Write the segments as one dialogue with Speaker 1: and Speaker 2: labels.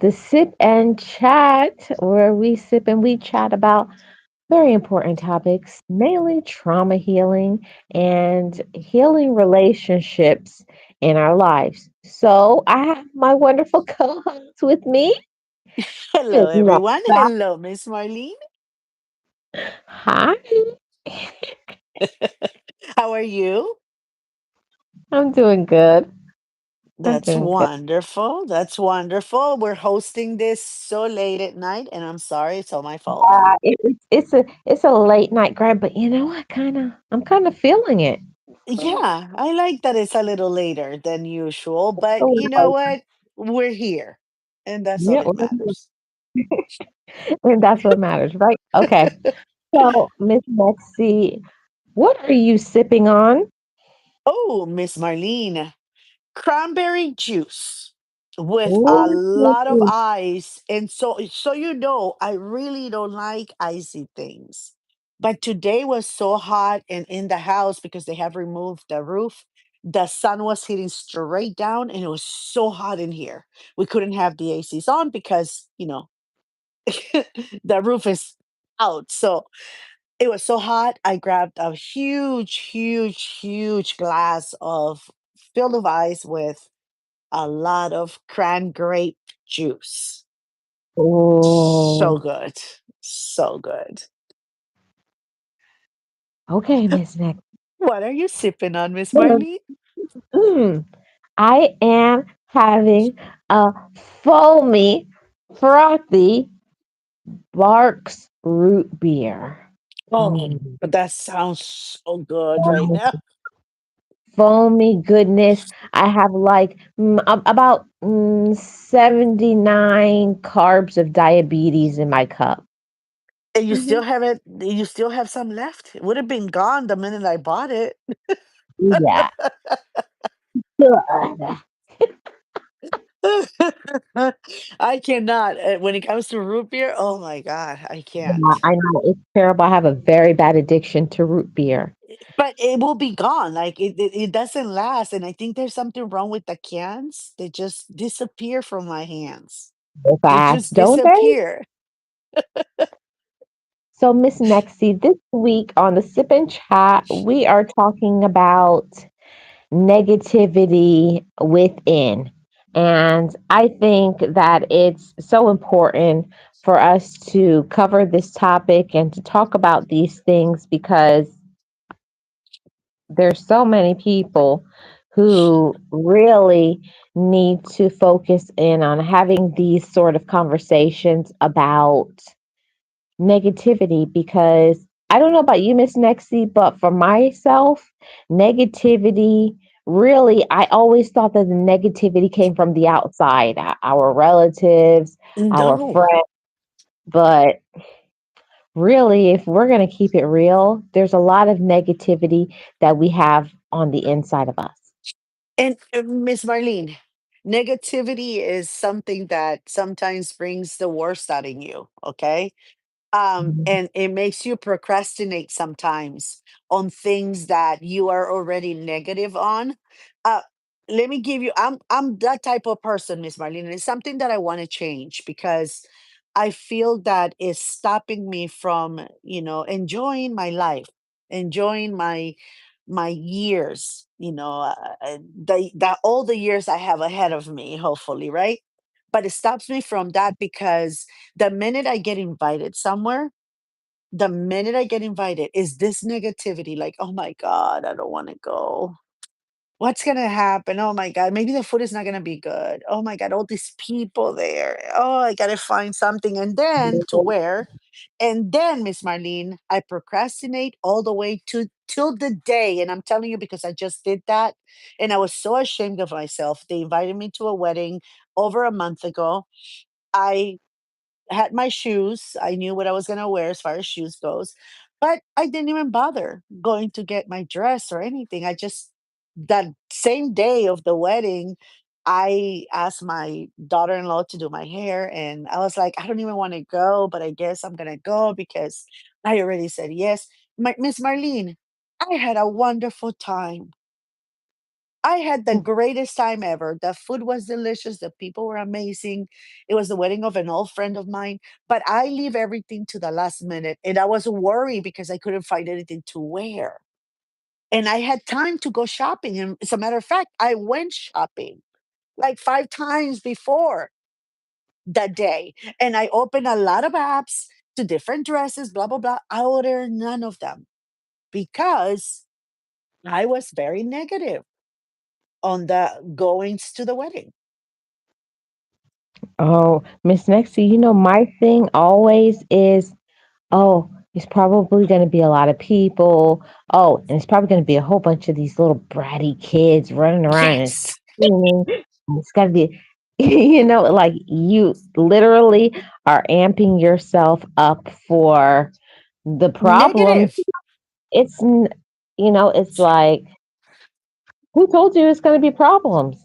Speaker 1: the Sip and Chat, where we sip and we chat about very important topics, mainly trauma healing and healing relationships in our lives. So I have my wonderful co-host with me,
Speaker 2: Hello,
Speaker 1: Miss
Speaker 2: everyone.
Speaker 1: Nessa.
Speaker 2: Hello, Miss Marlene.
Speaker 1: Hi,
Speaker 2: How are you?
Speaker 1: I'm doing good. I'm
Speaker 2: That's
Speaker 1: doing good.
Speaker 2: wonderful. That's wonderful. We're hosting this so late at night, and I'm sorry, it's all my fault.
Speaker 1: It's a late night grab, but you know, I'm kind of feeling it.
Speaker 2: Yeah, I like that it's a little later than usual, but
Speaker 1: Oh,
Speaker 2: you know what? We're here, and that's all
Speaker 1: yeah,
Speaker 2: that matters.
Speaker 1: and that's what matters, right? Okay. So, Miss Lexi, what are you sipping on?
Speaker 2: Oh, Miss Marlene. Cranberry juice with a lot of
Speaker 1: Ooh,
Speaker 2: ice, and so I really don't like icy things, but today was so hot and in the house because they have removed the roof. The sun was hitting straight down and it was so hot in here. We couldn't have the ACs on because the roof is out. So it was so hot. I grabbed a huge glass of filled of ice with a lot of cran grape juice. So
Speaker 1: ooh.
Speaker 2: good. So good.
Speaker 1: Okay, Miss Next.
Speaker 2: What are you sipping on, Miss Marlene?
Speaker 1: Mm, I am having a foamy, frothy Barks root beer.
Speaker 2: Oh,
Speaker 1: Mm.
Speaker 2: that sounds so good right now.
Speaker 1: Foamy goodness. I have like about 79 carbs of diabetes in my cup.
Speaker 2: And you
Speaker 1: Hmm.
Speaker 2: still have it, you still have some left. It would have been gone the minute I bought it.
Speaker 1: Yeah. Good.
Speaker 2: I cannot. When it comes to root beer, oh my God, I can't.
Speaker 1: Yeah, I know it's terrible. I have a very bad addiction to root beer.
Speaker 2: But it will be gone. Like it doesn't last. And I think there's something wrong with the cans. They just disappear from my hands.
Speaker 1: So
Speaker 2: They
Speaker 1: fast,
Speaker 2: just
Speaker 1: don't they?
Speaker 2: disappear.
Speaker 1: So, Miss Nexie, this week on the Sip and Chat, we are talking about negativity within. And I think that it's so important for us to cover this topic and to talk about these things because there's so many people who really need to focus in on having these sort of conversations about negativity because I don't know about you, Miss Nexie, but for myself, negativity really, I always thought that the negativity came from the outside, our relatives, our
Speaker 2: No.
Speaker 1: friends. But really, if we're going to keep it real, there's a lot of negativity that we have on the inside of us.
Speaker 2: And Miss Marlene, negativity is something that sometimes brings the worst out in you. Okay.
Speaker 1: Mhm.
Speaker 2: And it makes you procrastinate sometimes on things that you are already negative on. Uh, Let me give you. I'm that type of person, Miss Marlene, and it's something that I want to change because I feel that it's stopping me from, enjoying my life, enjoying my years, that all the years I have ahead of me, hopefully, right? But it stops me from that because the minute I get invited somewhere, the minute I get invited is this negativity like, "Oh my god, I don't wanna go. What's gonna happen? Oh my god, maybe the food is not gonna be good. Oh my god, all these people there. Oh, I gotta find something," and then to where and then, Miss Marlene, I procrastinate all the way to till the day, and I'm telling you because I just did that, and I was so ashamed of myself. They invited me to a wedding over a month ago. I had my shoes. I knew what I was gonna wear as far as shoes goes, but I didn't even bother going to get my dress or anything. I just that same day of the wedding, I asked my daughter-in-law to do my hair, and I was like, I don't even want to go, but I guess I'm gonna go because I already said yes. Miss Marlene, I had a wonderful time. I had the greatest time ever. The food was delicious. The people were amazing. It was the wedding of an old friend of mine. But I leave everything to the last minute. And I was worried because I couldn't find anything to wear. And I had time to go shopping. And as a matter of fact, I went shopping like 5 times before that day. And I opened a lot of apps to different dresses, blah, blah, blah. I ordered none of them because I was very negative on the goings to the wedding.
Speaker 1: Oh, Miss Nexie, my thing always is, oh, it's probably going to be a lot of people. Oh, and it's probably going to be a whole bunch of these little bratty kids running around and
Speaker 2: Yes.
Speaker 1: screaming. It's got to be, like you literally are amping yourself up for the problem.
Speaker 2: Negative.
Speaker 1: It's, it's like, who told you it's going to be problems?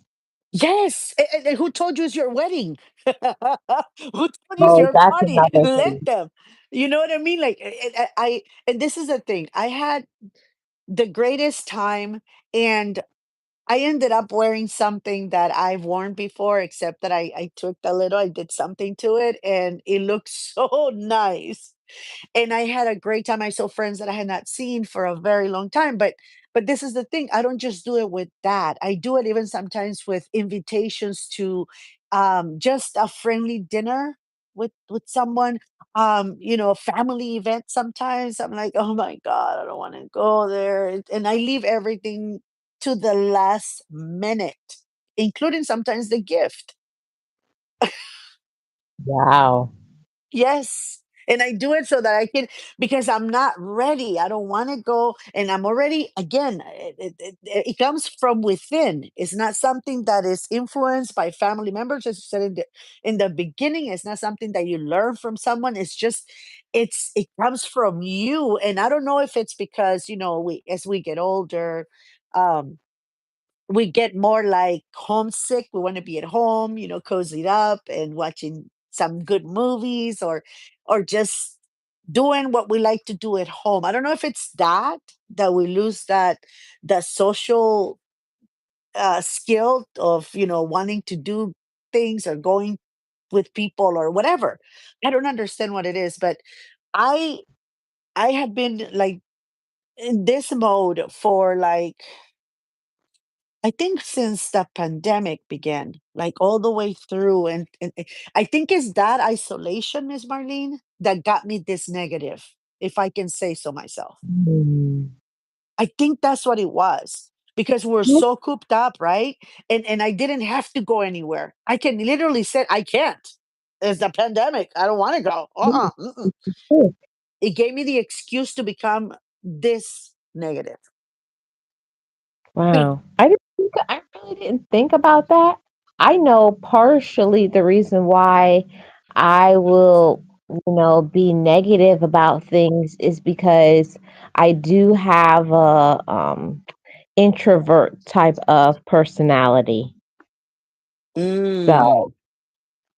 Speaker 2: Yes. And who told you it's your wedding? Who told you it's
Speaker 1: Oh,
Speaker 2: your
Speaker 1: that's
Speaker 2: party?
Speaker 1: another
Speaker 2: Let
Speaker 1: thing.
Speaker 2: them. You know what I mean? Like and this is the thing. I had the greatest time, and I ended up wearing something that I've worn before, except that I took a little, I did something to it, and it looks so nice. And I had a great time. I saw friends that I had not seen for a very long time. But this is the thing. I don't just do it with that. I do it even sometimes with invitations to just a friendly dinner with someone. A family event sometimes. I'm like, oh my God, I don't want to go there. And I leave everything to the last minute, including sometimes the gift.
Speaker 1: Wow.
Speaker 2: Yes. And I do it so that I can, because I'm not ready. I don't want to go. And I'm already, again, it comes from within. It's not something that is influenced by family members. As you said in the beginning, it's not something that you learn from someone. It's just, it comes from you. And I don't know if it's because, as we get older, um, we get more like homesick. We want to be at home, cozied up and watching some good movies, or just doing what we like to do at home. I don't know if it's that we lose that the social skill of wanting to do things or going with people or whatever. I don't understand what it is, but I I have been like in this mode for like I think since the pandemic began, like all the way through, and I think it's that isolation, Miss Marlene, that got me this negative, if I can say so myself.
Speaker 1: Hmm.
Speaker 2: I think that's what it was because we're so cooped up, right? And I didn't have to go anywhere. I can literally say I can't. It's the pandemic. I don't want to go. Mm-mm. It gave me the excuse to become this negative. Be-
Speaker 1: Wow. I really didn't think about that. I know partially the reason why I will, be negative about things is because I do have a introvert type of personality. So
Speaker 2: Mm.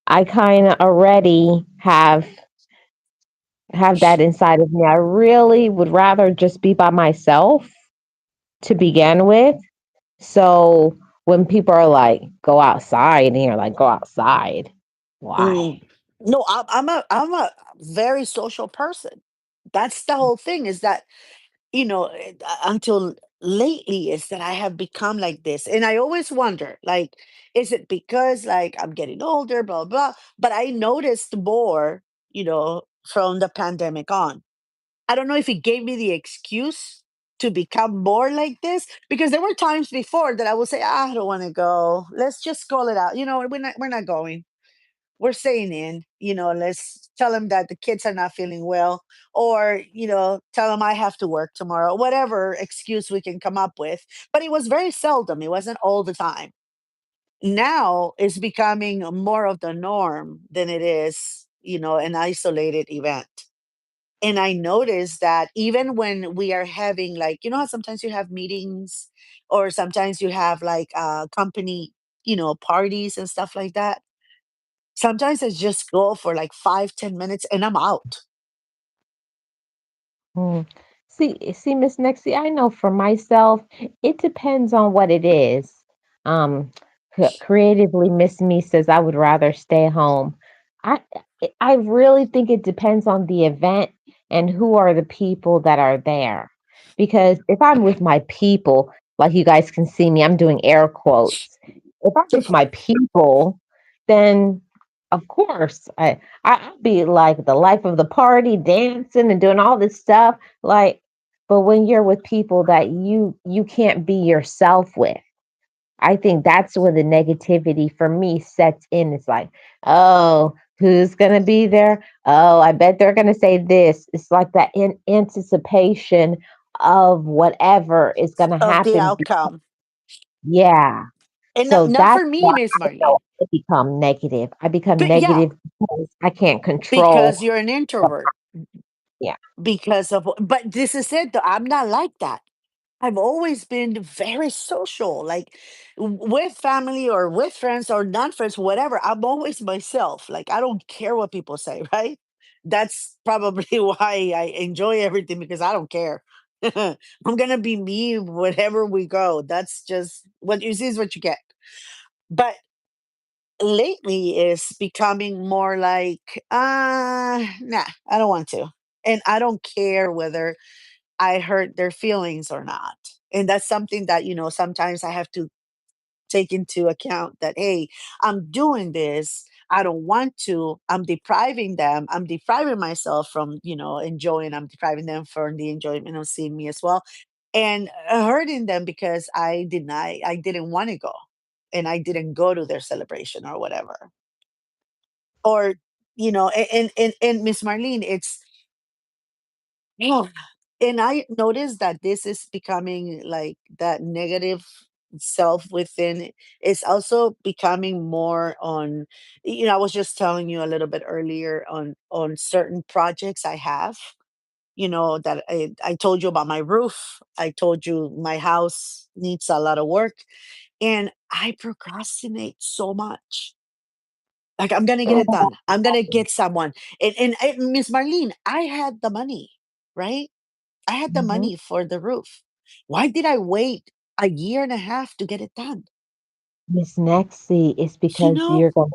Speaker 1: I kind of already have that inside of me. I really would rather just be by myself to begin with. So when people are like, go outside, and you're like, go outside. Why?
Speaker 2: Mm. No, I'm a very social person. That's the whole thing is that, until lately is that I have become like this. And I always wonder, like, is it because like I'm getting older, blah, blah. But I noticed more, from the pandemic on. I don't know if it gave me the excuse to become more like this because there were times before that I would say, "Ah, I don't want to go. Let's just call it out. We're not going, we're staying in, let's tell them that the kids are not feeling well, or, tell them I have to work tomorrow, whatever excuse we can come up with. But it was very seldom, it wasn't all the time. Now it's becoming more of the norm than it is, an isolated event. And I noticed that even when we are having, like, how sometimes you have meetings or sometimes you have like company, parties and stuff like that. Sometimes I just go for like 5, 10 minutes and I'm out.
Speaker 1: Hmm. See, Miss Nexie, I know for myself, it depends on what it is. Um, Creatively, Miss Me says I would rather stay home. I I really think it depends on the event and who are the people that are there. Because if I'm with my people, like you guys can see me, I'm doing air quotes. If I'm with my people, then of course I'll be like the life of the party, dancing and doing all this stuff. Like, but when you're with people that you can't be yourself with, I think that's where the negativity for me sets in. It's like, oh, who's gonna be there? Oh, I bet they're gonna say this. It's like that in anticipation of whatever is gonna
Speaker 2: Of the
Speaker 1: happen.
Speaker 2: outcome.
Speaker 1: Yeah.
Speaker 2: And
Speaker 1: So
Speaker 2: not
Speaker 1: that's
Speaker 2: for me,
Speaker 1: why
Speaker 2: Miss
Speaker 1: I know
Speaker 2: Marlene.
Speaker 1: I become negative. I become
Speaker 2: But yeah,
Speaker 1: negative because I can't
Speaker 2: because
Speaker 1: control.
Speaker 2: you're an introvert.
Speaker 1: Yeah.
Speaker 2: Because of, but this is it though. I'm not like that. I've always been very social, like with family or with friends or non friends, whatever. I'm always myself. Like, I don't care what people say, right? That's probably why I enjoy everything because I don't care. I'm going to be me wherever we go. That's just what you see is what you get. But lately is becoming more like, nah, I don't want to. And I don't care whether I hurt their feelings or not. And that's something that, sometimes I have to take into account that, hey, I'm doing this. I don't want to. I'm depriving them. I'm depriving myself from, enjoying. I'm depriving them from the enjoyment of seeing me as well. And hurting them because I didn't want to go and I didn't go to their celebration or whatever. Or, and Miss Marlene, it's, yeah. And I noticed that this is becoming like that negative self within is also becoming more on, I was just telling you a little bit earlier on certain projects I have, that I told you about my roof. I told you my house needs a lot of work and I procrastinate so much. Like, I'm gonna get it
Speaker 1: Oh,
Speaker 2: done. I'm gonna get someone. And Miss Marlene, I had the money, right? I had the
Speaker 1: mhm.
Speaker 2: money for the roof. Why did I wait a year and a half to get it done?
Speaker 1: Miss Nexie,
Speaker 2: You know,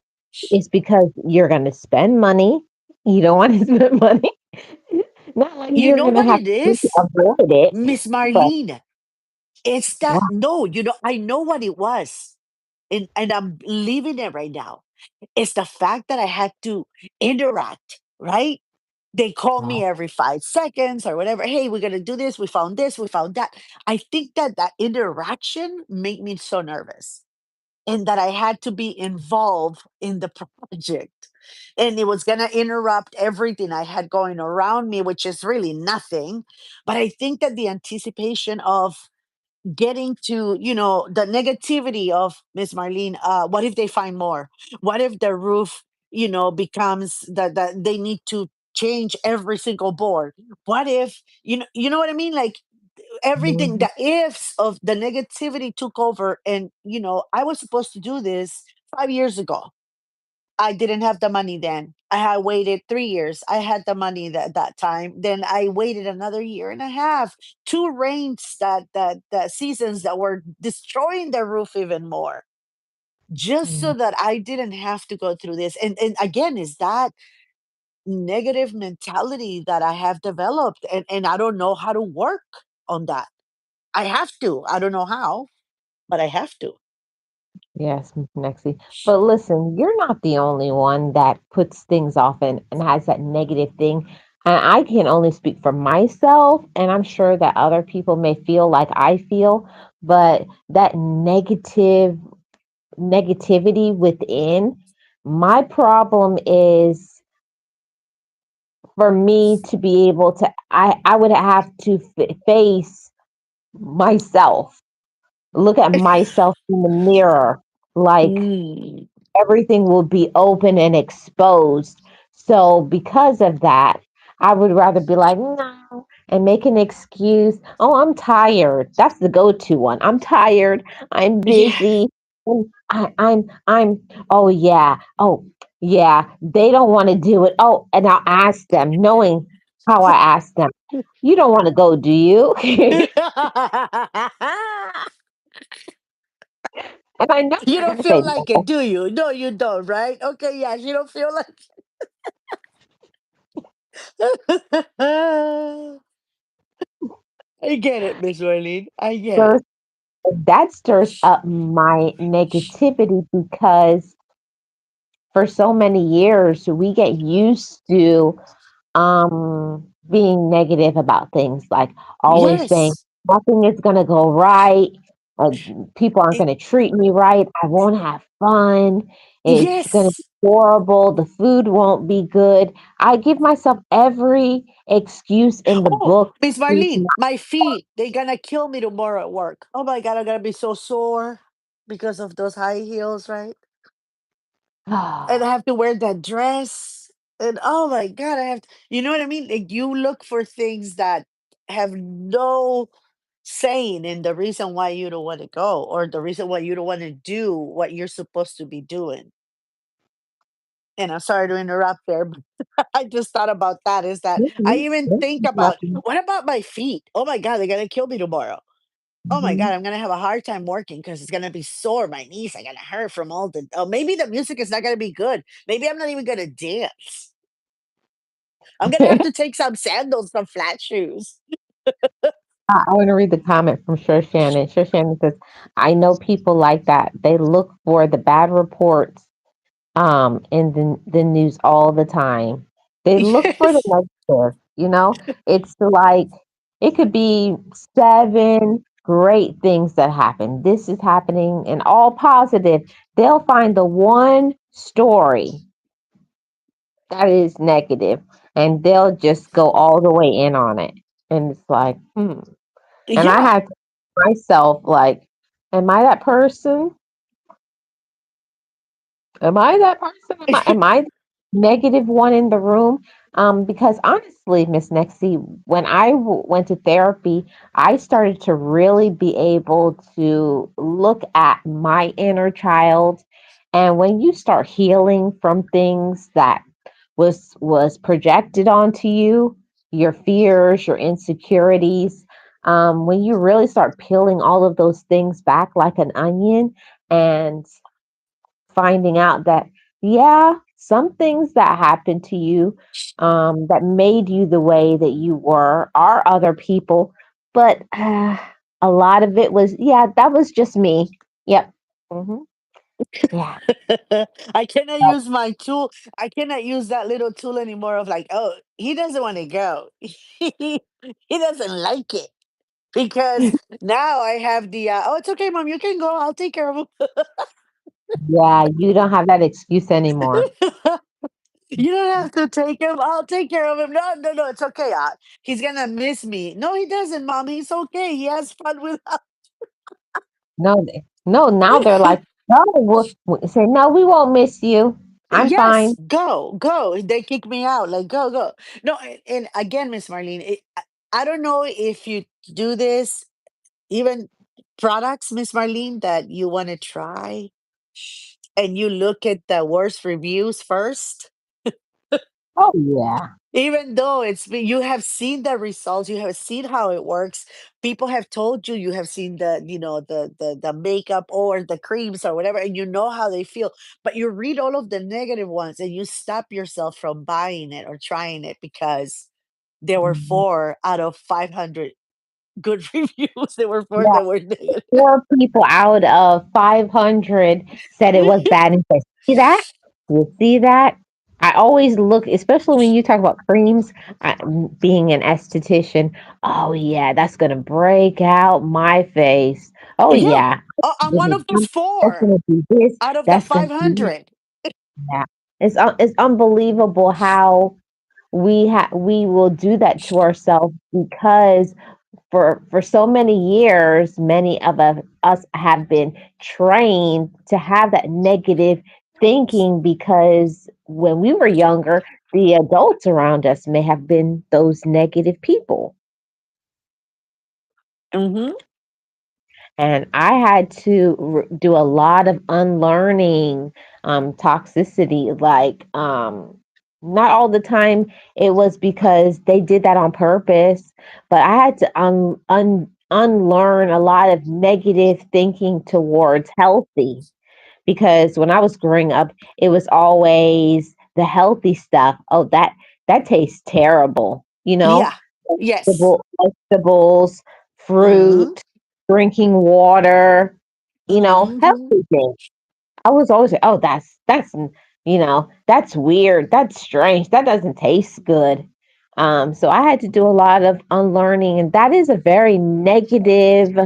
Speaker 1: it's because you're gonna spend money. You don't want to spend money. Not like
Speaker 2: you
Speaker 1: you're
Speaker 2: know
Speaker 1: gonna
Speaker 2: what
Speaker 1: have
Speaker 2: it
Speaker 1: to
Speaker 2: is,
Speaker 1: avoid it,
Speaker 2: Miss
Speaker 1: but
Speaker 2: Marlene. It's that
Speaker 1: wow,
Speaker 2: no, I know what it was. And I'm leaving it right now. It's the fact that I had to interact, right? They call
Speaker 1: wow.
Speaker 2: me every 5 seconds or whatever. Hey, we're gonna do this, we found that. I think that that interaction made me so nervous. And that I had to be involved in the project. And it was going to interrupt everything I had going around me, which is really nothing. But I think that the anticipation of getting to, the negativity of Miss Marlene, what if they find more? What if the roof, becomes that they need to change every single board? What if, you know what I mean? Like, everything,
Speaker 1: Mhm,
Speaker 2: the ifs of the negativity took over. And I was supposed to do this 5 years ago. I didn't have the money then. I had waited 3 years. I had the money that time. Then I waited another year and a half. Two rains that seasons that were destroying the roof even more. Just
Speaker 1: mhm.
Speaker 2: so that I didn't have to go through this. And again, is that negative mentality that I have developed. And I don't know how to work on that. I have to. I don't know how, but I have to.
Speaker 1: Yes, Miss Nexie. But listen, you're not the only one that puts things off and has that negative thing. And I can only speak for myself, and I'm sure that other people may feel like I feel, but that negativity within, my problem is for me to be able to, I would have to face myself, look at myself in the mirror, like
Speaker 2: Mm.
Speaker 1: everything will be open and exposed. So because of that, I would rather be like, no, and make an excuse. Oh, I'm tired. That's the go-to one. I'm tired. I'm
Speaker 2: Yeah.
Speaker 1: busy. I'm, oh yeah. Oh yeah. They don't want to do it. Oh, and I'll ask them, knowing. how I ask them, "You don't want to go, do you?" And I know
Speaker 2: You
Speaker 1: they're
Speaker 2: don't
Speaker 1: going to say
Speaker 2: feel like it,
Speaker 1: no.
Speaker 2: do you? No, you don't, right? Okay, yes, you don't feel like I get it, Miss Marlene. I get it.
Speaker 1: Stirs, that stirs up my negativity because for so many years we get used to being negative about things, like always saying
Speaker 2: Yes.
Speaker 1: nothing is going to go right, uh, people aren't
Speaker 2: It,
Speaker 1: going to treat me right, I won't have fun, it's going to be
Speaker 2: yes.
Speaker 1: horrible, the food won't be good. I give myself every excuse in the
Speaker 2: Oh,
Speaker 1: book
Speaker 2: Miss
Speaker 1: to
Speaker 2: Marlene, my feet, they're gonna kill me tomorrow at work. Oh my God, I'm gonna be so sore because of those high heels, right? And I
Speaker 1: not.
Speaker 2: have to wear that dress. And oh my God, I have to, you know what I mean? Like you look for things that have no saying in the reason why you don't want to go or the reason why you don't want to do what you're supposed to be doing. And I'm sorry to interrupt there, but I just thought about that is that I
Speaker 1: Mhm,
Speaker 2: even
Speaker 1: mhm,
Speaker 2: think about
Speaker 1: nothing.
Speaker 2: what about my feet? Oh my God, they're gonna kill me tomorrow. Oh my God,
Speaker 1: Mhm.
Speaker 2: I'm gonna have a hard time working because it's gonna be sore. My knees are gonna hurt from all the. Oh, maybe the music is not gonna be good. Maybe I'm not even gonna dance. I'm gonna have to take some sandals, some flat shoes.
Speaker 1: I want to read the comment from Sure Shannon. Sure Shannon says, I know people like that. They look for the bad reports in the news all the time. They look for the
Speaker 2: Yes.
Speaker 1: negative, you know? It's like it could be seven great things that happen. This is happening and all positive. They'll find the one story that is negative and they'll just go all the way in on it. And it's like, hmm. And I
Speaker 2: Yeah.
Speaker 1: had to ask myself, like, am I that person? Am I that person? Am I the negative one in the room? Because honestly, Miss Nexie, when I went to therapy, I started to really be able to look at my inner child. And when you start healing from things that was projected onto you, your fears, your insecurities, when you really start peeling all of those things back like an onion and finding out that, yeah, some things that happened to you that made you the way that you were are other people, but a lot of it was, yeah, that was just me. Yep. Hmm. Yeah.
Speaker 2: I cannot use my tool. I cannot use that little tool anymore of like, oh, he doesn't want to go. He doesn't like it. Because now I have the oh, it's okay, mom, you can go. I'll take care of
Speaker 1: Yeah, you don't have that excuse anymore.
Speaker 2: him. You don't have to take him. I'll take care of him. No, no, no. It's okay. He's gonna miss me. No, he doesn't, mom. He's okay. He has fun with
Speaker 1: No, no, now they're
Speaker 2: us.
Speaker 1: like, no, we'll say, no, we won't miss you. I'm
Speaker 2: Yes,
Speaker 1: fine.
Speaker 2: go, go. They kick me out. Like, go, go. No, and again, Miss Marlene, I don't know if you do this, even products, Miss Marlene, that you want to try, and you look at the worst reviews first.
Speaker 1: Oh, yeah.
Speaker 2: Even though you have seen the results, you have seen how it works. People have told you, you have seen the, the makeup or the creams or whatever, and you know how they feel. But you read all of the negative ones and you stop yourself from buying it or trying it because there were
Speaker 1: Mhm.
Speaker 2: 4 out of 500 good reviews. There were four
Speaker 1: Yeah.
Speaker 2: that were negative.
Speaker 1: 4 people out of 500 said it was bad and said, see that? You see that? I always look, especially when you talk about creams, being an esthetician. Oh, yeah, that's going to break out my face. Oh,
Speaker 2: Yeah.
Speaker 1: yeah.
Speaker 2: Oh, I'm
Speaker 1: This
Speaker 2: one
Speaker 1: is
Speaker 2: of those
Speaker 1: that's
Speaker 2: four
Speaker 1: going to do this.
Speaker 2: out of the
Speaker 1: That's going to do
Speaker 2: 500.
Speaker 1: that. It's unbelievable how we will do that to ourselves because for so many years, many of us have been trained to have that negative thinking because when we were younger, the adults around us may have been those negative people.
Speaker 2: Hmm.
Speaker 1: And I had to do a lot of unlearning toxicity, like Not all the time it was because they did that on purpose, but I had to unlearn a lot of negative thinking towards healthy, because when I was growing up, it was always the healthy stuff. Oh, that tastes terrible,
Speaker 2: Yeah. Yes.
Speaker 1: vegetables,
Speaker 2: Mm-hmm.
Speaker 1: fruit, drinking water,
Speaker 2: Mm-hmm.
Speaker 1: healthy things. I was always like, oh, that's weird. That's strange. That doesn't taste good. So I had to do a lot of unlearning, and that is a very negative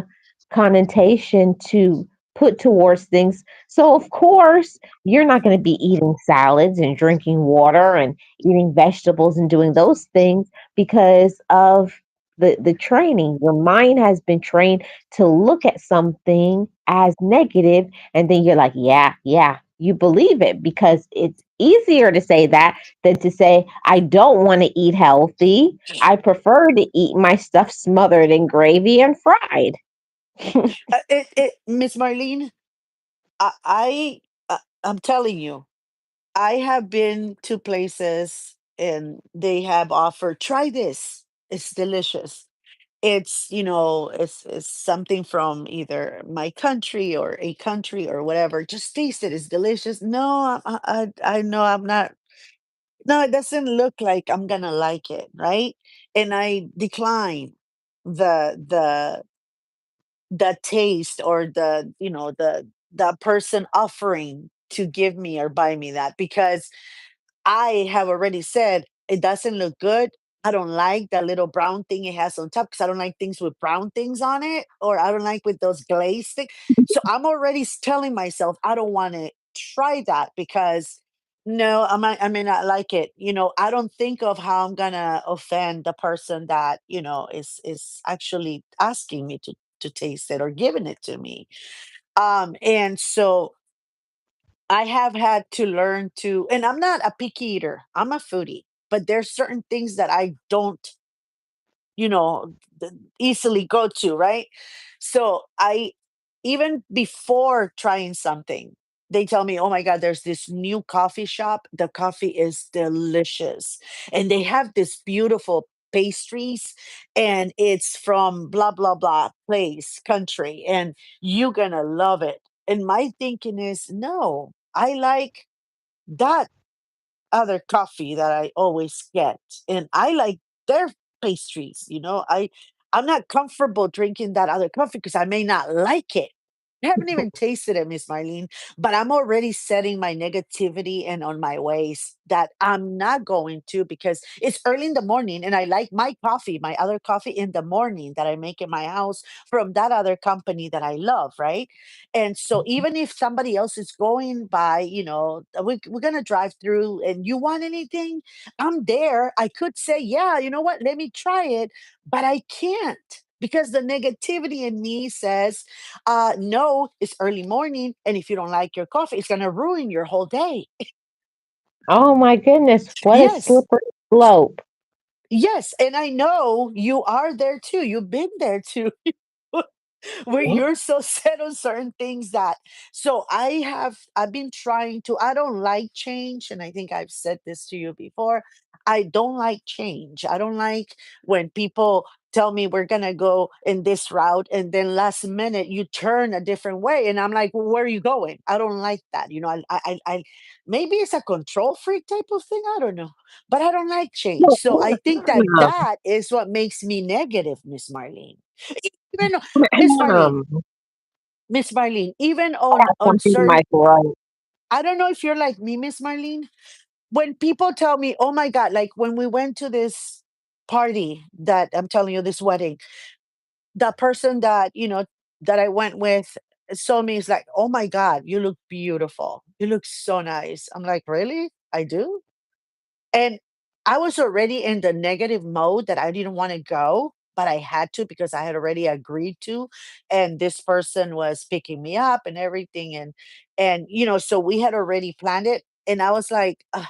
Speaker 1: connotation to put towards things. So of course, you're not going to be eating salads and drinking water and eating vegetables and doing those things because of the training. Your mind has been trained to look at something as negative, and then you're like, yeah, yeah, you believe it because it's easier to say that than to say, I don't want to eat healthy. I prefer to eat my stuff smothered in gravy and fried.
Speaker 2: Miss Marlene, I'm telling you, I have been to places and they have offered, try this. It's delicious. It's something from either my country or a country or whatever. Just taste it. It's delicious. No, I know I'm not. No, it doesn't look like I'm gonna like it, right? And I decline the the taste or the person offering to give me or buy me that, because I have already said it doesn't look good. I don't like that little brown thing it has on top because I don't like things with brown things on it, or I don't like with those glazed things. So I'm already telling myself I don't want to try that because no, I may not like it. I don't think of how I'm gonna offend the person that is actually asking me to taste it or giving it to me. And so I have had to learn to, and I'm not a picky eater, I'm a foodie, but there's certain things that I don't, easily go to, right? So even before trying something, they tell me, oh my God, there's this new coffee shop. The coffee is delicious. And they have this beautiful pastries, and it's from blah, blah, blah place, country, and you're gonna love it. And my thinking is, no, I like that other coffee that I always get, and I like their pastries. I'm not comfortable drinking that other coffee because I may not like it. I haven't even tasted it, Miss Marlene, but I'm already setting my negativity and on my ways that I'm not going to, because it's early in the morning and I like my coffee, my other coffee in the morning that I make in my house from that other company that I love, right? And so even if somebody else is going by, we're going to drive through and you want anything, I'm there. I could say, yeah, you know what? Let me try it, but I can't because the negativity in me says, no, it's early morning. And if you don't like your coffee, it's going to ruin your whole day.
Speaker 1: Oh my goodness, what a
Speaker 2: Yes.
Speaker 1: slippery slope.
Speaker 2: Yes. And I know you are there too. You've been there too. Where you're so set on certain things that, so I've been trying to, I don't like change, and I think I've said this to you before. I don't like change. I don't like when people tell me we're gonna go in this route and then last minute you turn a different way and I'm like, well, where are you going? I don't like that. I maybe it's a control freak type of thing, I don't know, but I don't like change. So I think that that is what makes me negative, Miss Marlene. Even Miss Marlene,
Speaker 1: Um,
Speaker 2: Miss Marlene, even on
Speaker 1: something in my
Speaker 2: certain,
Speaker 1: throat.
Speaker 2: I don't know if you're like me, Miss Marlene. When people tell me, "Oh my God," like when we went to this party that I'm telling you, this wedding, the person that I went with saw me is like, "Oh my God, you look beautiful. You look so nice." I'm like, "Really? I do?" And I was already in the negative mode that I didn't wanna go, but I had to because I had already agreed to, and this person was picking me up and everything, and so we had already planned it, and I was like, "Ugh."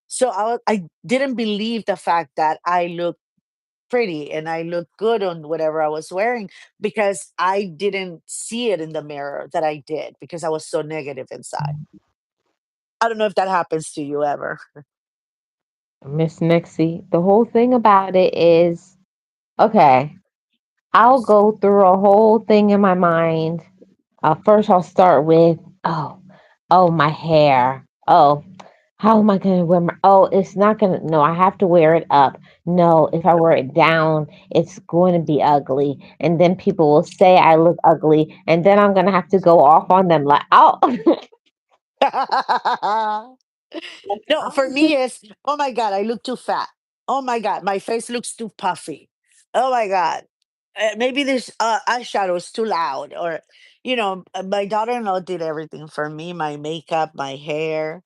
Speaker 2: So I didn't believe the fact that I looked pretty and I looked good on whatever I was wearing because I didn't see it in the mirror that I did because I was so negative inside. I don't know if that happens to you ever.
Speaker 1: Miss Nixie, the whole thing about it is okay, I'll go through a whole thing in my mind. First, I'll start with, oh, my hair. Oh, how am I going to wear my, oh, it's not going to, no, I have to wear it up. No, if I wear it down, it's going to be ugly. And then people will say I look ugly. And then I'm going to have to go off on them like, oh,
Speaker 2: No, for
Speaker 1: I'm just,
Speaker 2: me it's, oh my God, I look too fat. Oh my God, my face looks too puffy. Oh my God, maybe this eyeshadow is too loud. Or, my daughter-in-law did everything for me, my makeup, my hair,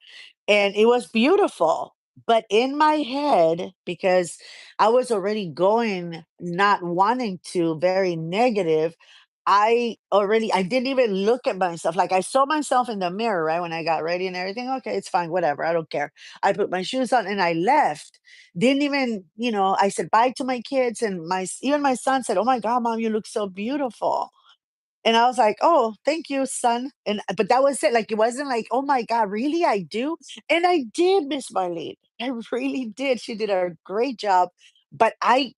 Speaker 2: and it was beautiful. But in my head, because I was already going, not wanting to, very negative, I didn't even look at myself. Like, I saw myself in the mirror, right, when I got ready and everything. Okay, it's fine, whatever. I don't care. I put my shoes on and I left. Didn't even, I said bye to my kids, and even my son said, "Oh my God, mom, you look so beautiful." And I was like, "Oh, thank you, son." And but that was it. Like, it wasn't like, "Oh my God, really? I do?" And I did, Miss Marlene. I really did. She did a great job. But I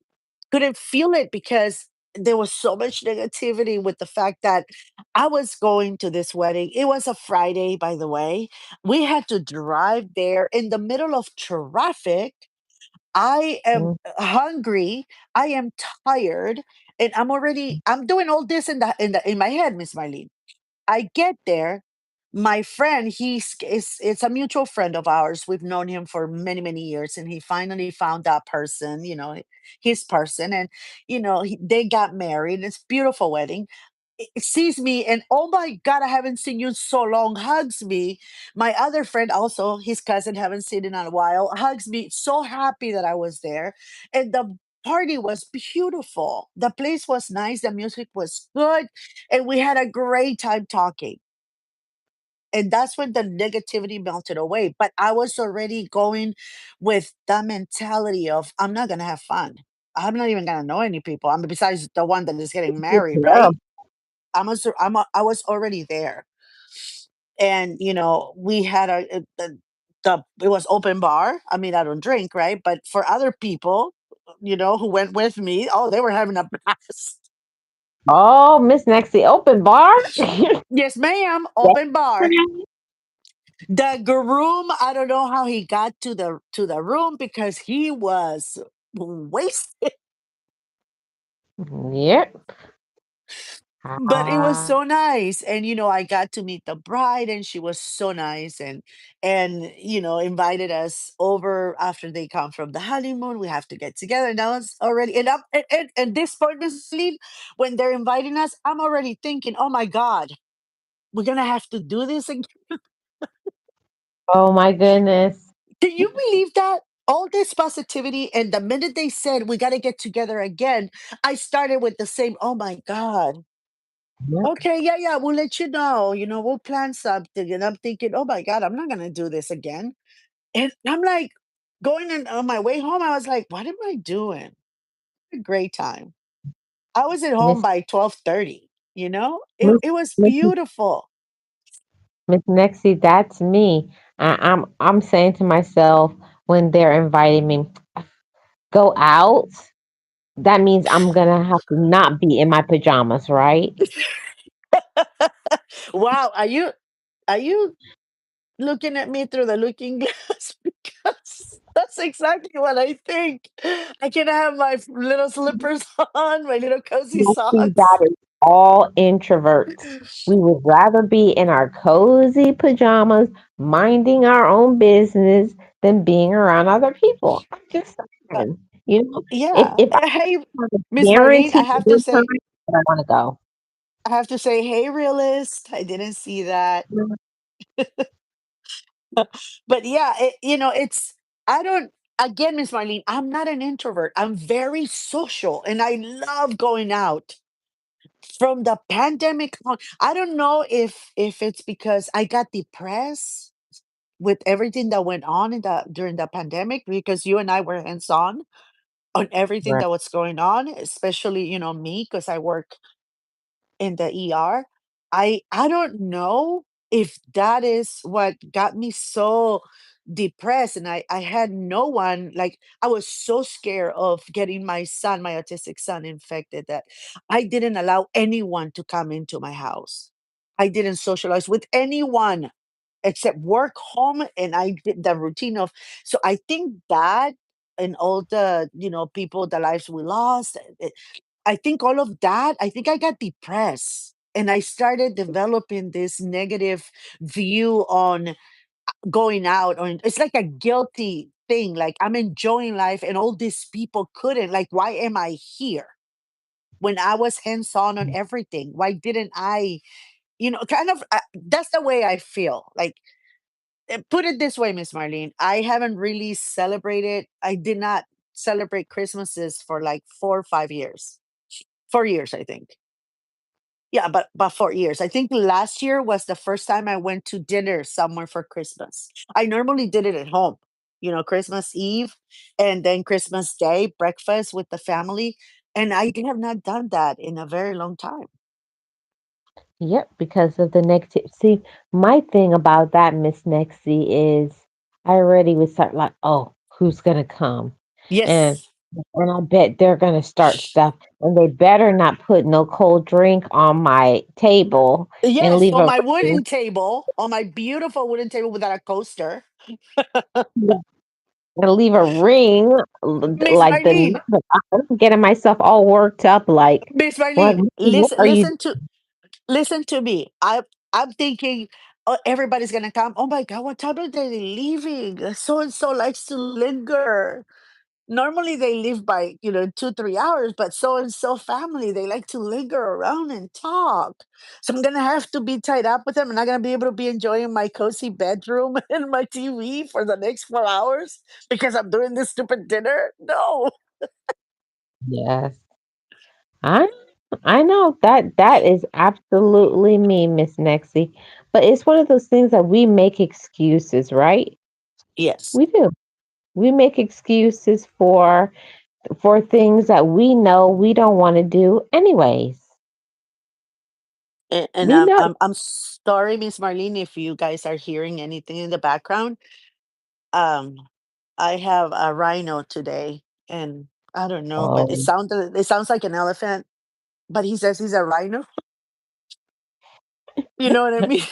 Speaker 2: couldn't feel it because there was so much negativity with the fact that I was going to this wedding. It was a Friday, by the way. We had to drive there in the middle of traffic. I am
Speaker 1: mm,
Speaker 2: hungry. I am tired, and I'm doing all this in my head, Miss Marlene. I get there. My friend, it's a mutual friend of ours. We've known him for many, many years, and he finally found that person, his person, and they got married. It's a beautiful wedding. Sees me, and oh my God, I haven't seen you in so long. Hugs me. My other friend, also his cousin, haven't seen in a while. Hugs me. So happy that I was there, and the party was beautiful. The place was nice. The music was good, and we had a great time talking. And that's when the negativity melted away. But I was already going with the mentality of, I'm not gonna have fun. I'm not even gonna know any people. I mean, besides the one that is getting
Speaker 1: it's
Speaker 2: married, right?
Speaker 1: terrible.
Speaker 2: I was already there. And we had it was open bar. I mean, I don't drink, right? But for other people, who went with me, oh, they were having a blast.
Speaker 1: Oh, Miss Nixie, open bar? Yes,
Speaker 2: Yes, ma'am, open bar.
Speaker 1: ma'am.
Speaker 2: The groom, I don't know how he got to the room because he was wasted,
Speaker 1: Yep.
Speaker 2: but it was
Speaker 1: Ah.
Speaker 2: so nice. And I got to meet the bride, and she was so nice, and invited us over after they come from the honeymoon. We have to get together. And I was already, and this point, Miss Lee, when they're inviting us, I'm already thinking, oh my God, we're gonna have to do this again.
Speaker 1: Oh my goodness.
Speaker 2: Can you believe that? All this positivity, and the minute they said we got to get together again, I started with the same. Oh my God.
Speaker 1: Yep.
Speaker 2: Okay, yeah, yeah, we'll let you know. We'll plan something. And I'm thinking, oh my God, I'm not gonna do this again. And I'm like, going in on my way home, I was like, what am I doing? A great time. I was at home
Speaker 1: Miss
Speaker 2: by 12:30. It
Speaker 1: Miss
Speaker 2: it was
Speaker 1: Miss
Speaker 2: beautiful.
Speaker 1: Miss Nixie, that's me. I'm saying to myself when they're inviting me, go out. That means I'm gonna have to not be in my pajamas, right?
Speaker 2: Wow, are you looking at me through the looking glass? Because that's exactly what I think. I can have my little slippers on, my little cozy
Speaker 1: Nixie,
Speaker 2: socks.
Speaker 1: that is all introverts. We would rather be in our cozy pajamas, minding our own business, than being around other people. I'm just
Speaker 2: Uh,
Speaker 1: saying, you know,
Speaker 2: yeah.
Speaker 1: if I
Speaker 2: Hey,
Speaker 1: have a
Speaker 2: Miss Marlene,
Speaker 1: guaranteed good time, I want to go.
Speaker 2: I have to say, hey, realist. I didn't see that. But yeah, I don't, again, Miss Marlene, I'm not an introvert. I'm very social, and I love going out. From the pandemic on, I don't know if it's because I got depressed with everything that went on during the pandemic, because you and I were hands on everything
Speaker 1: Right.
Speaker 2: that was going on, especially me, because I work in the ER. I don't know if that is what got me so. depressed, and I had no one. Like, I was so scared of getting my son, my autistic son, infected, that I didn't allow anyone to come into my house. I didn't socialize with anyone except work, home, and I did the routine of. So I think that, and all the, people, the lives we lost, I think all of that, I think I got depressed. And I started developing this negative view on going out, or it's like a guilty thing. Like, I'm enjoying life and all these people couldn't. Like, why am I here when I was hands on everything? Why didn't I, kind of, that's the way I feel. Like, put it this way, Miss Marlene, I haven't really celebrated. I did not celebrate Christmases for like 4 or 5 years. 4 years, I think. Yeah, but 4 years. I think last year was the first time I went to dinner somewhere for Christmas. I normally did it at home, Christmas Eve and then Christmas Day, breakfast with the family. And I have not done that in a very long time.
Speaker 1: Yep, because of the negative. See, my thing about that, Miss Nexie, is I already would start like, oh, who's gonna come? And
Speaker 2: Yes.
Speaker 1: and I bet they're gonna start stuff, and they better not put no cold drink on my table and
Speaker 2: Yes,
Speaker 1: leave
Speaker 2: on
Speaker 1: a
Speaker 2: my
Speaker 1: ring.
Speaker 2: wooden table, on my beautiful wooden table without a coaster.
Speaker 1: And leave a ring
Speaker 2: Miss
Speaker 1: like the
Speaker 2: Marlene,
Speaker 1: number. I'm getting myself all worked up,
Speaker 2: Miss
Speaker 1: like,
Speaker 2: Marlene,
Speaker 1: what
Speaker 2: listen,
Speaker 1: are you?
Speaker 2: listen to me. I'm thinking, oh, everybody's gonna come. Oh my God, what time are they leaving? So and so likes to linger. Normally they leave by 2 3 hours, but so and so family, they like to linger around and talk. So I'm gonna have to be tied up with them. I'm not gonna be able to be enjoying my cozy bedroom and my TV for the next 4 hours because I'm doing this stupid dinner. No.
Speaker 1: Yes. I I know that is absolutely me, Miss Nexie. But it's one of those things that we make excuses, right?
Speaker 2: Yes.
Speaker 1: We do. We make excuses for things that we know we don't want to do anyways.
Speaker 2: And
Speaker 1: We
Speaker 2: I'm
Speaker 1: know.
Speaker 2: I'm I'm sorry, Miss Marlene, if you guys are hearing anything in the background. Um, I have a rhino today, and I don't know, but
Speaker 1: Oh,
Speaker 2: it sounds like an elephant, but he says he's a rhino. You know what I mean?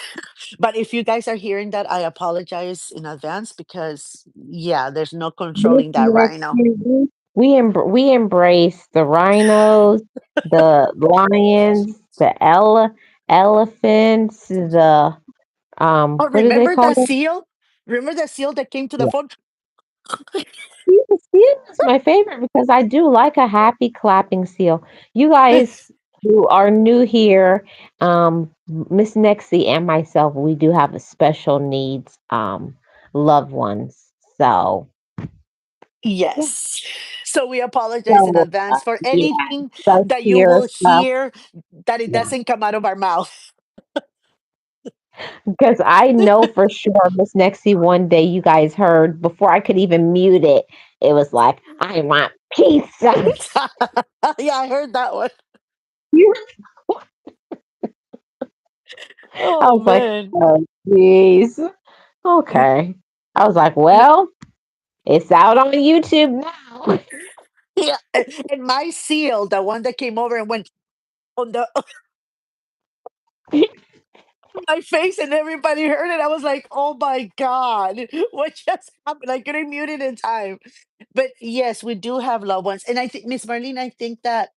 Speaker 2: But if you guys are hearing that, I apologize in advance because, yeah, there's no
Speaker 1: Miss
Speaker 2: controlling that rhino.
Speaker 1: Nexie, we embrace the rhinos, the lions, the elephants, the
Speaker 2: Oh,
Speaker 1: what do they
Speaker 2: remember
Speaker 1: call
Speaker 2: that
Speaker 1: them?
Speaker 2: seal? Remember that seal that came to the phone?
Speaker 1: Seal is my favorite because I do like a happy clapping seal. You guys who are new here, Miss Nexie and myself, we do have a special needs loved ones. So yeah.
Speaker 2: Yes. So we apologize in
Speaker 1: So
Speaker 2: advance for
Speaker 1: yeah,
Speaker 2: anything
Speaker 1: so
Speaker 2: that you
Speaker 1: here
Speaker 2: will
Speaker 1: stuff.
Speaker 2: hear that it
Speaker 1: Yeah.
Speaker 2: doesn't come out of our mouth.
Speaker 1: Because I know for sure Miss Nexie one day you guys heard before I could even mute it, it was like, I want pizza.
Speaker 2: Yeah, I heard that one.
Speaker 1: I
Speaker 2: Oh
Speaker 1: was like,
Speaker 2: man.
Speaker 1: oh, jeez. Okay. I was like, well, it's out on YouTube now.
Speaker 2: Yeah, and my seal, the one that came over and went on the my face, and everybody heard it. I was like, "Oh my god, what just happened?" I couldn't mute it in time. But yes, we do have loved ones, and I think, Miss Marlene, I think that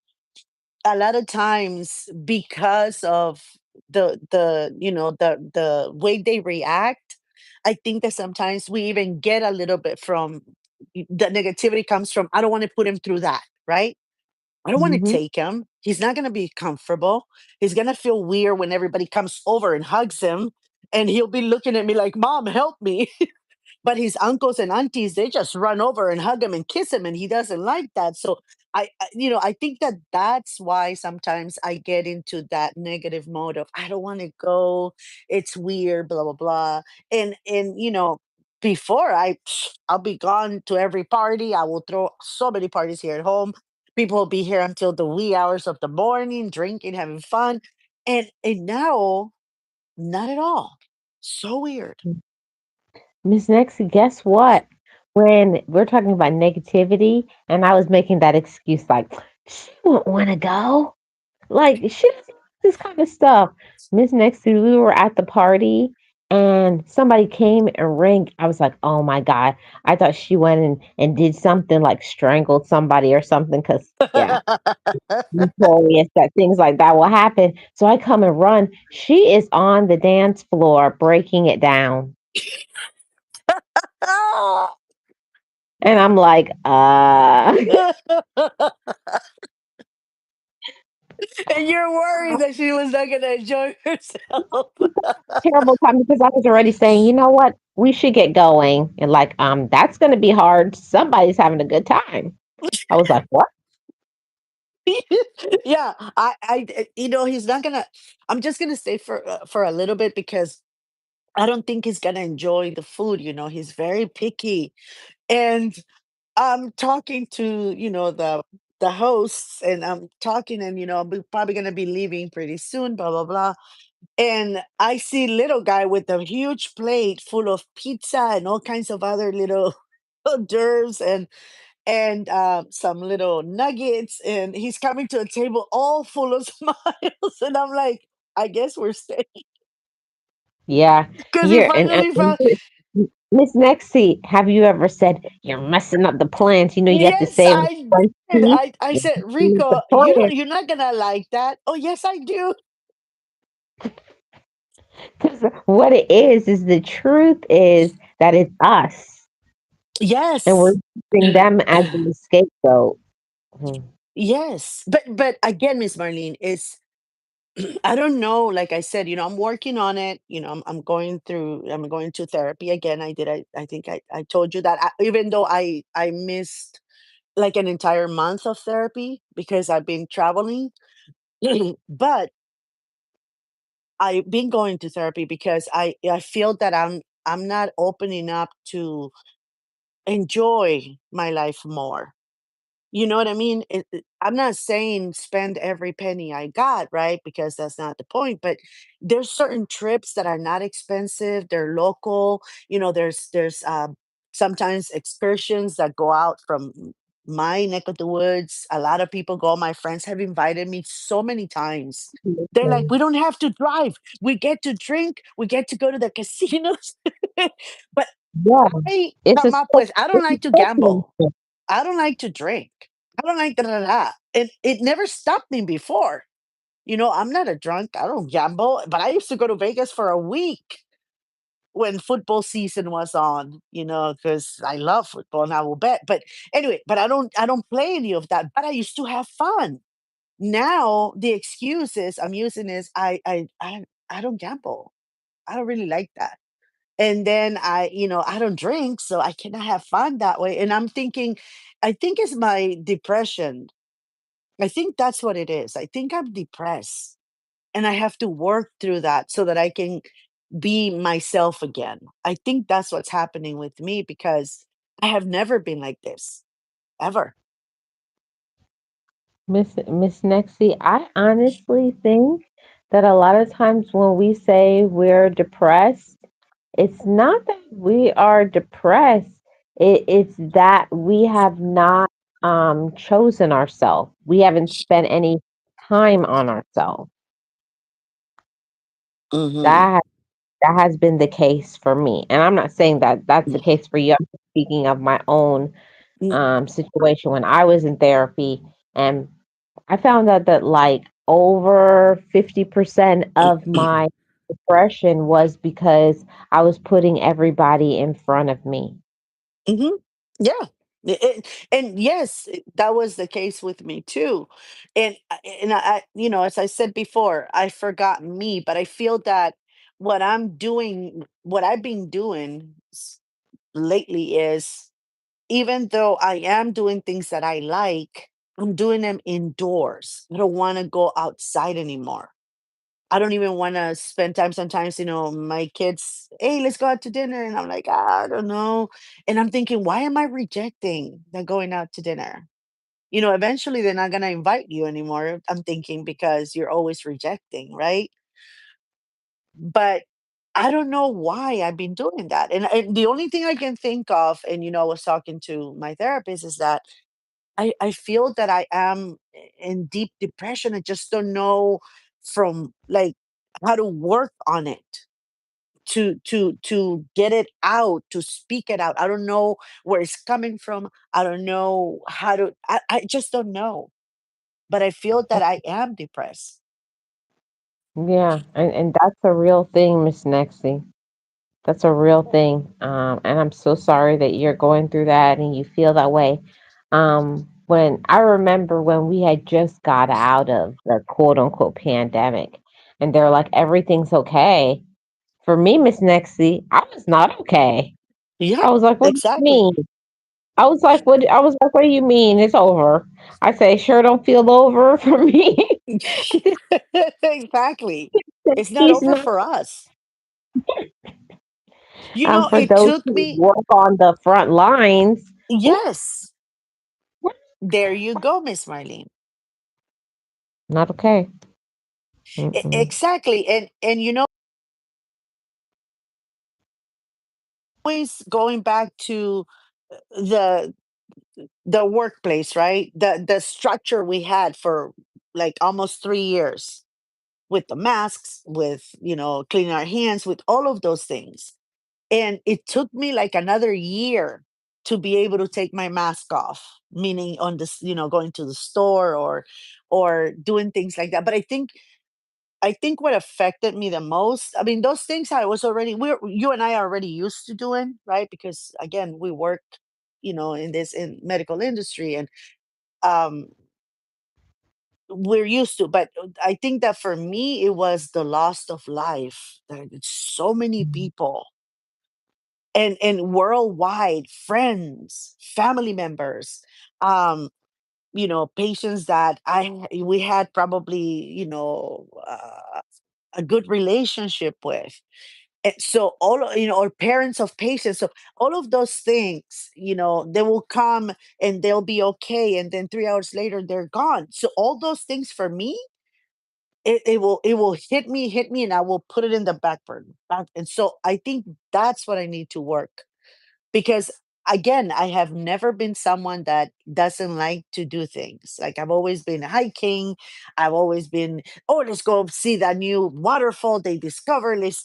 Speaker 2: a lot of times, because of the way they react, I think that sometimes we even get a little bit from the negativity comes from, I don't want to put him through that, right? I don't want to
Speaker 1: Hmm.
Speaker 2: take him. He's not going to be comfortable. He's going to feel weird when everybody comes over and hugs him. And he'll be looking at me like, Mom, help me. But his uncles and aunties, they just run over and hug him and kiss him. And he doesn't like that. So I think that that's why sometimes I get into that negative mode of, I don't want to go. It's weird, blah, blah, blah. And, before I'll be gone to every party. I will throw so many parties here at home. People will be here until the wee hours of the morning, drinking, having fun. And now, not at all. So weird.
Speaker 1: Miss Nexie, guess what? When we're talking about negativity, and I was making that excuse like, she won't want to go. Like, she doesn't like this kind of stuff. Miss Nexie, we were at the party and somebody came and rang. I was like, oh my God. I thought she went and did something like strangled somebody or something. Cause yeah, notorious that things like that will happen. So I come and run. She is on the dance floor breaking it down. And I'm like,
Speaker 2: And you're worried that she was not gonna enjoy herself.
Speaker 1: terrible time because I was already saying, you know what, we should get going. And like, that's gonna be hard. Somebody's having a good time. I was like, what?
Speaker 2: Yeah, he's not gonna. I'm just gonna stay for a little bit because I don't think he's gonna enjoy the food. He's very picky, and I'm talking to the hosts, and I'm talking, and I'm probably gonna be leaving pretty soon. Blah blah blah. And I see little guy with a huge plate full of pizza and all kinds of other little hors d'oeuvres and some little nuggets, and he's coming to a table all full of smiles, and I'm like, I guess we're staying
Speaker 1: Yeah,
Speaker 2: because he
Speaker 1: you're
Speaker 2: finally
Speaker 1: and
Speaker 2: found.
Speaker 1: Miss Nexie, have you ever said you're messing up the plans? You know, you have to
Speaker 2: Yes,
Speaker 1: say it with
Speaker 2: I
Speaker 1: French
Speaker 2: did.
Speaker 1: teeth.
Speaker 2: I said,
Speaker 1: Use the
Speaker 2: Rico,
Speaker 1: plan
Speaker 2: you're not gonna like that. Oh yes, I do.
Speaker 1: because what it is the truth is that it's us, and we're
Speaker 2: Yes.
Speaker 1: using them as the scapegoat. Mhm.
Speaker 2: Yes, but again, Miss Marlene, is I don't know. Like I said, I'm working on it. I'm going to therapy again. I think I told you that. Even though I missed like an entire month of therapy because I've been traveling, but I've been going to therapy because I feel that I'm not opening up to enjoy my life more. You know what I mean? I'm not saying spend every penny I got, right? Because that's not the point. But there's certain trips that are not expensive. They're local. There's sometimes excursions that go out from my neck of the woods. A lot of people go. My friends have invited me so many times. They're like, we don't have to drive. We get to drink. We get to go to the casinos. But
Speaker 1: Yeah,
Speaker 2: I
Speaker 1: it's a
Speaker 2: come up with, I don't
Speaker 1: it's a
Speaker 2: like to gamble.
Speaker 1: sportsmanship.
Speaker 2: I don't like to drink. I don't like da da da. It never stopped me before. I'm not a drunk. I don't gamble, but I used to go to Vegas for a week when football season was on, because I love football and I will bet. But anyway, but I don't play any of that. But I used to have fun. Now the excuses I'm using is I don't gamble. I don't really like that. And then I don't drink, so I cannot have fun that way. And I'm thinking, I think it's my depression. I think that's what it is. I think I'm depressed and I have to work through that so that I can be myself again. I think that's what's happening with me because I have never been like this ever.
Speaker 1: Miss Nexie, I honestly think that a lot of times when we say we're depressed, it's not that we are depressed. It's that we have not chosen ourselves. We haven't spent any time on ourselves.
Speaker 2: Hmm.
Speaker 1: That that has been the case for me, and I'm not saying that that's the case for you. I'm speaking of my own situation when I was in therapy, and I found out that like over 50% of my depression was because I was putting everybody in front of me.
Speaker 2: Hmm. Yeah. And yes, that was the case with me too. And as I said before, I forgot me, but I feel that what I've been doing lately is, even though I am doing things that I like, I'm doing them indoors. I don't want to go outside anymore. I don't even want to spend time. Sometimes, my kids, hey, let's go out to dinner. And I'm like, I don't know. And I'm thinking, why am I rejecting the going out to dinner? Eventually they're not going to invite you anymore. I'm thinking because you're always rejecting, right? But I don't know why I've been doing that. And the only thing I can think of, and I was talking to my therapist, is that I feel that I am in deep depression. I just don't know from like how to work on it, to get it out, to speak it out. I don't know where it's coming from. I don't know how to. I just don't know. But I feel that I am depressed.
Speaker 1: Yeah, and that's a real thing, Miss Nexie. That's a real thing. And I'm so sorry that you're going through that and you feel that way. When I remember when we had just got out of the quote unquote pandemic, and they're like, everything's okay. For me, Miss Nexie, I was not okay. I
Speaker 2: Yep,
Speaker 1: was like, what do you
Speaker 2: exactly.
Speaker 1: mean? I was like, what do you mean? It's over. I say, sure don't feel over for me.
Speaker 2: Exactly. It's not
Speaker 1: He's
Speaker 2: over
Speaker 1: not.
Speaker 2: for us.
Speaker 1: For
Speaker 2: It
Speaker 1: those
Speaker 2: took
Speaker 1: who
Speaker 2: me.
Speaker 1: work on the front lines, ooh,
Speaker 2: Yes, there you go, Miss Marlene.
Speaker 1: not okay. Mm-mm.
Speaker 2: Exactly. And always going back to the the workplace, right? The structure we had for like almost 3 years, with the masks, with cleaning our hands, with all of those things. And it took me like another year to be able to take my mask off, meaning on this, going to the store, or doing things like that. But I think what affected me the most, I mean, those things I was already, you and I are already used to doing, right? Because again, we work, in medical industry, and um we're used to. But I think that for me, it was the loss of life. There are so many people, and worldwide, friends, family members, um patients that I we had probably, a good relationship with. And so or parents of patients. So all of those things, they will come and they'll be okay, and then 3 hours later they're gone. So all those things for me, it will hit me, and I will put it in the back burner. And so I think that's what I need to work, because again, I have never been someone that doesn't like to do things. Like, I've always been hiking. I've always been, oh, let's go see that new waterfall they discover, let's,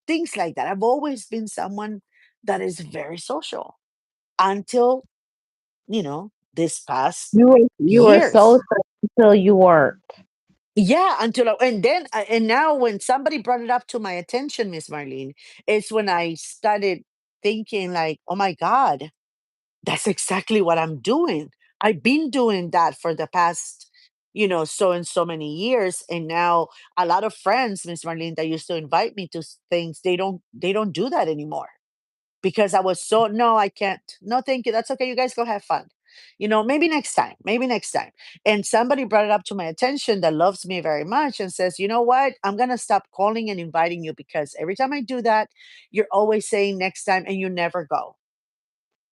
Speaker 2: things like that. I've always been someone that is very social, until this past
Speaker 1: You were so
Speaker 2: years.
Speaker 1: until you weren't.
Speaker 2: Yeah, and then and now when somebody brought it up to my attention, Miss Marlene, it's when I started thinking like, oh my God, that's exactly what I'm doing. I've been doing that for the past, so and so many years. And now a lot of friends, Miss Marlene, that used to invite me to things, they don't do that anymore, because I was so, no, I can't. No, thank you. That's okay. You guys go have fun. Maybe next time. Maybe next time. And somebody brought it up to my attention that loves me very much and says, you know what? I'm going to stop calling and inviting you, because every time I do that, you're always saying next time and you never go.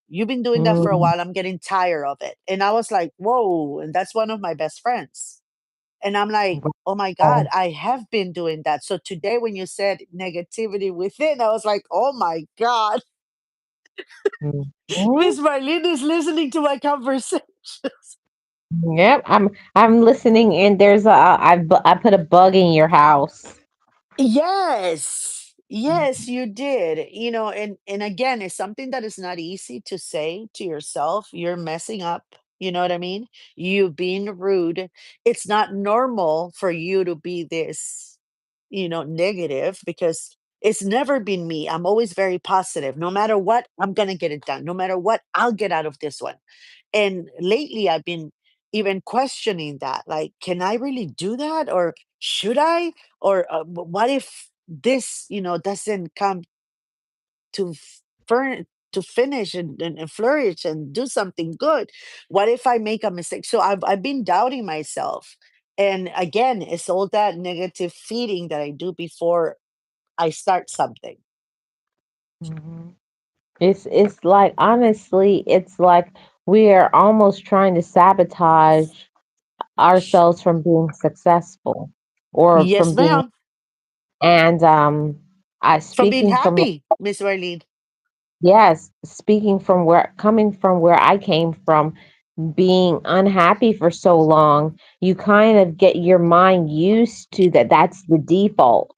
Speaker 2: You've been doing that for a
Speaker 1: Mm,
Speaker 2: while. I'm getting tired of it. And I was like, whoa. And that's one of my best friends. And I'm like, oh my God,
Speaker 1: wow.
Speaker 2: I have been doing that. So today, when you said negativity within, I was like, oh my God,
Speaker 1: Mhm.
Speaker 2: Miss Marlene is listening to my conversation.
Speaker 1: Yep, I'm listening, and I put a bug in your house.
Speaker 2: Yes. Yes, you did. And again, it's something that is not easy to say to yourself. You're messing up. You know what I mean? You being rude. It's not normal for you to be this, negative, because it's never been me. I'm always very positive. No matter what, I'm going to get it done. No matter what, I'll get out of this one. And lately, I've been even questioning that. Like, can I really do that? Or should I? Or what if this, doesn't come to to finish, and flourish and do something good? What if I make a mistake? So I've been doubting myself. And again, it's all that negative feeding that I do before I start something.
Speaker 1: Mhm. It's like, honestly, it's like we are almost trying to sabotage ourselves from being successful, or
Speaker 2: Yes,
Speaker 1: from being,
Speaker 2: ma'am.
Speaker 1: and I
Speaker 2: from being
Speaker 1: speaking from
Speaker 2: happy, Miss Marlene.
Speaker 1: yes, speaking from where coming from where I came from, being unhappy for so long, you kind of get your mind used to that that's the default.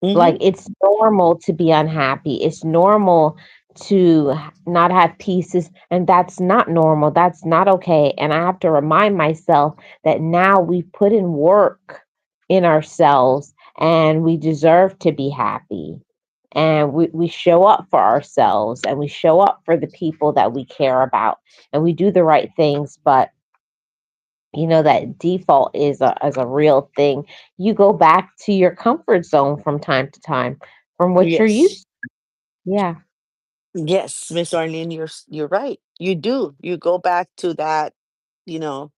Speaker 2: Mm-hmm.
Speaker 1: Like it's normal to be unhappy. It's normal to not have pieces, and that's not normal. That's not okay. And I have to remind myself that now we put in work in ourselves and we deserve to be happy. And we show up for ourselves and we show up for the people that we care about and we do the right things. But that default is a real thing. You go back to your comfort zone from time to time from what you're
Speaker 2: Yes.
Speaker 1: used to. Yeah.
Speaker 2: Yes, Miss Arlene, you're right. You do. You go back to that, you know,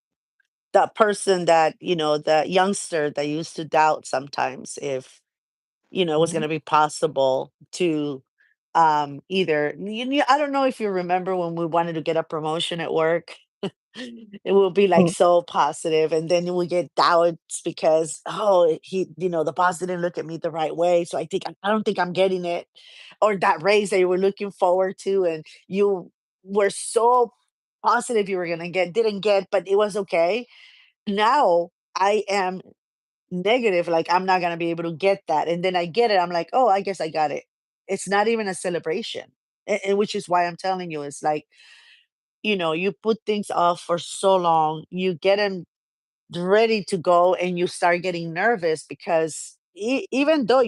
Speaker 2: that person that, the youngster that used to doubt sometimes if, it was going
Speaker 1: Mhm.
Speaker 2: to be possible to either I don't know if you remember when we wanted to get a promotion at work. It will be like
Speaker 1: Mm.
Speaker 2: so positive, and then we get doubts because, oh, the boss didn't look at me the right way, so I don't think I'm getting it, or that raise that you were looking forward to, and you were so positive you were gonna get, didn't get, but it was okay. Now I am negative, like I'm not gonna be able to get that, and then I get it. I'm like, oh, I guess I got it. It's not even a celebration, and which is why I'm telling you, it's like, you put things off for so long, you get them ready to go, and you start getting nervous because even though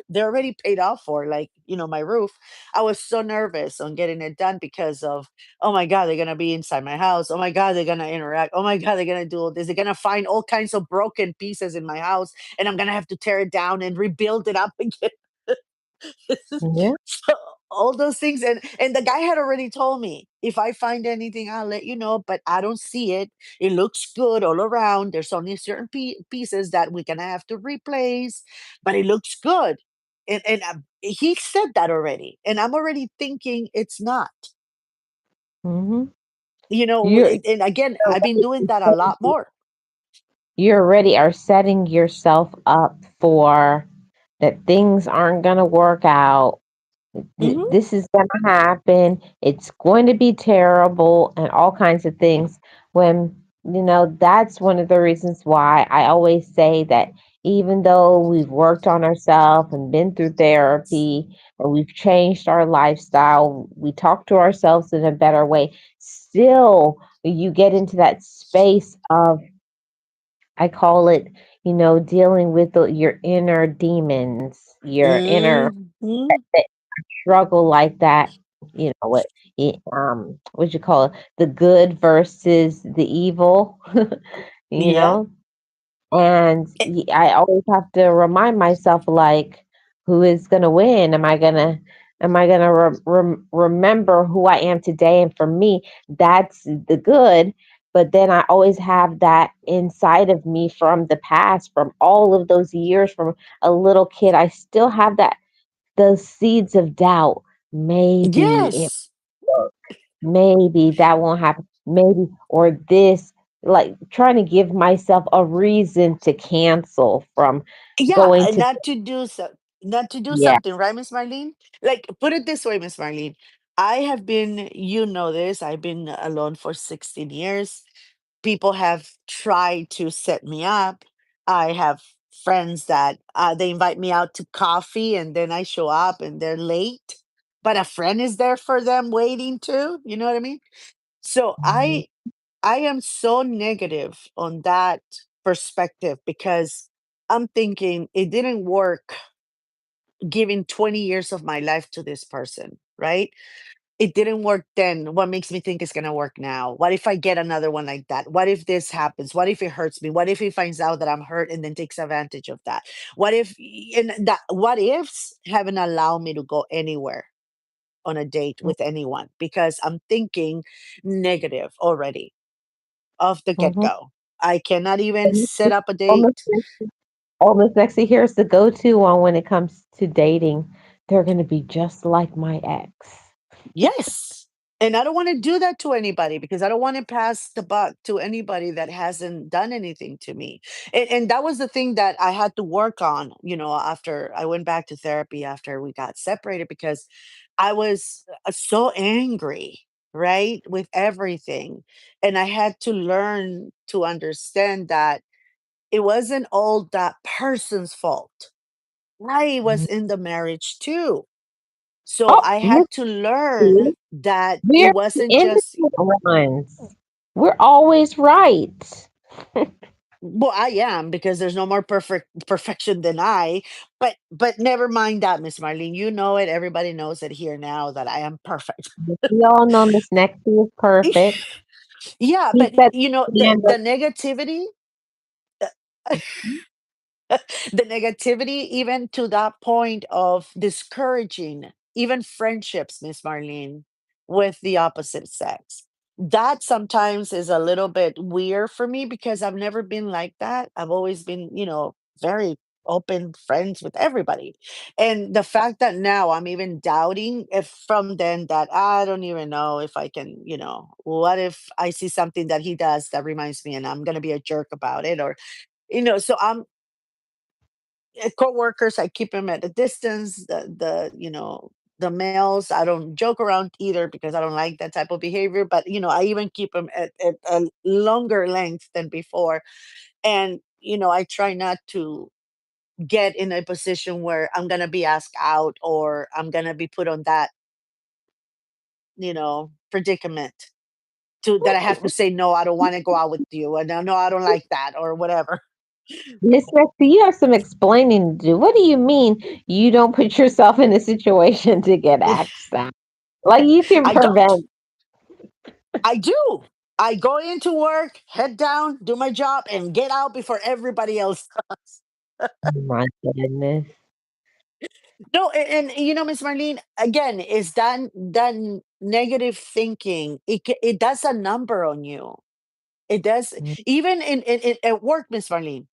Speaker 2: they're already paid off for, like, my roof. I was so nervous on getting it done because of, oh my god, they're gonna be inside my house. Oh my god, they're gonna interact. Oh my god, they're gonna do all this. They're gonna find all kinds of broken pieces in my house, and I'm gonna have to tear it down and rebuild it up again.
Speaker 1: Yeah.
Speaker 2: So all those things, and the guy had already told me, if I find anything, I'll let you know, but I don't see it. It looks good all around. There's only certain pieces that we're gonna have to replace, but it looks good. And he said that already, and I'm already thinking it's not.
Speaker 1: Hmm. You're
Speaker 2: And again, I've been doing that a lot more.
Speaker 1: you already are setting yourself up for that things aren't going to work out.
Speaker 2: Hmm.
Speaker 1: This is going to happen. It's going to be terrible and all kinds of things. When, that's one of the reasons why I always say that even though we've worked on ourselves and been through therapy or we've changed our lifestyle, we talk to ourselves in a better way, still you get into that space of, I call it, dealing with your inner demons, your inner
Speaker 2: Hmm.
Speaker 1: struggle like that. What you call it, the good versus the evil, you
Speaker 2: Yeah.
Speaker 1: know and I always have to remind myself, like, who is going to win? Am I going to remember who I am today? And for me, that's the good. But then I always have that inside of me from the past, from all of those years, from a little kid. I still have those seeds of doubt. Maybe it
Speaker 2: Yes.
Speaker 1: work. Maybe that won't happen. Maybe or this, like trying to give myself a reason to cancel from
Speaker 2: Yeah,
Speaker 1: going
Speaker 2: and
Speaker 1: to
Speaker 2: not to do
Speaker 1: yeah.
Speaker 2: something, right, Miss Marlene? Like, put it this way, Miss Marlene. I have been, this, I've been alone for 16 years. People have tried to set me up. I have friends that they invite me out to coffee, and then I show up and they're late, but a friend is there for them waiting too. You know what I mean? So
Speaker 1: Mhm,
Speaker 2: I am so negative on that perspective because I'm thinking it didn't work giving 20 years of my life to this person, right? It didn't work then. What makes me think it's going to work now? What if I get another one like that? What if this happens? What if it hurts me? What if he finds out that I'm hurt and then takes advantage of that? What if, and that what ifs haven't allowed me to go anywhere on a date with anyone because I'm thinking negative already off the get
Speaker 1: mhm.
Speaker 2: go. I cannot even set up a
Speaker 1: Almost
Speaker 2: date.
Speaker 1: almost next to here's the go-to one when it comes to dating. They're going to be just like my ex.
Speaker 2: Yes. And I don't want to do that to anybody because I don't want to pass the buck to anybody that hasn't done anything to me. And that was the thing that I had to work on, after I went back to therapy after we got separated, because I was so angry, right, with everything. And I had to learn to understand that it wasn't all that person's fault. I was
Speaker 1: Mhm.
Speaker 2: in the marriage too. So
Speaker 1: Oh,
Speaker 2: I
Speaker 1: Miss
Speaker 2: had to learn
Speaker 1: C,
Speaker 2: that it
Speaker 1: we're the
Speaker 2: wasn't just,
Speaker 1: innocent ones. We're always right.
Speaker 2: well, I am, because there's no more perfection than I. But never mind that, Miss Marlene. You know it. Everybody knows it here now that I am perfect.
Speaker 1: We all know Miss Nexty is perfect.
Speaker 2: Yeah,
Speaker 1: He
Speaker 2: but
Speaker 1: sets the
Speaker 2: the negativity, the negativity, even to that point of discouraging even friendships, Miss Marlene, with the opposite sex. That sometimes is a little bit weird for me because I've never been like that. I've always been, very open friends with everybody. And the fact that now I'm even doubting, if from then, that I don't even know if I can, what if I see something that he does that reminds me and I'm going to be a jerk about it, or so I'm co-workers, I keep them at a distance. The males, I don't joke around either because I don't like that type of behavior. But I even keep them at a longer length than before. And I try not to get in a position where I'm gonna be asked out, or I'm gonna be put on that predicament, to that I have to say no, I don't want to go out with you, and no, I don't like that, or whatever.
Speaker 1: Miss Nexty, you have some explaining to do. What do you mean you don't put yourself in a situation to get axed out? Like you can
Speaker 2: I don't.
Speaker 1: prevent.
Speaker 2: I do. I go into work, head down, do my job, and get out before everybody else does.
Speaker 1: Oh my goodness.
Speaker 2: No, and Miss Marlene, again, is that negative thinking? It does a number on you. It does, even at work, Miss Marlene.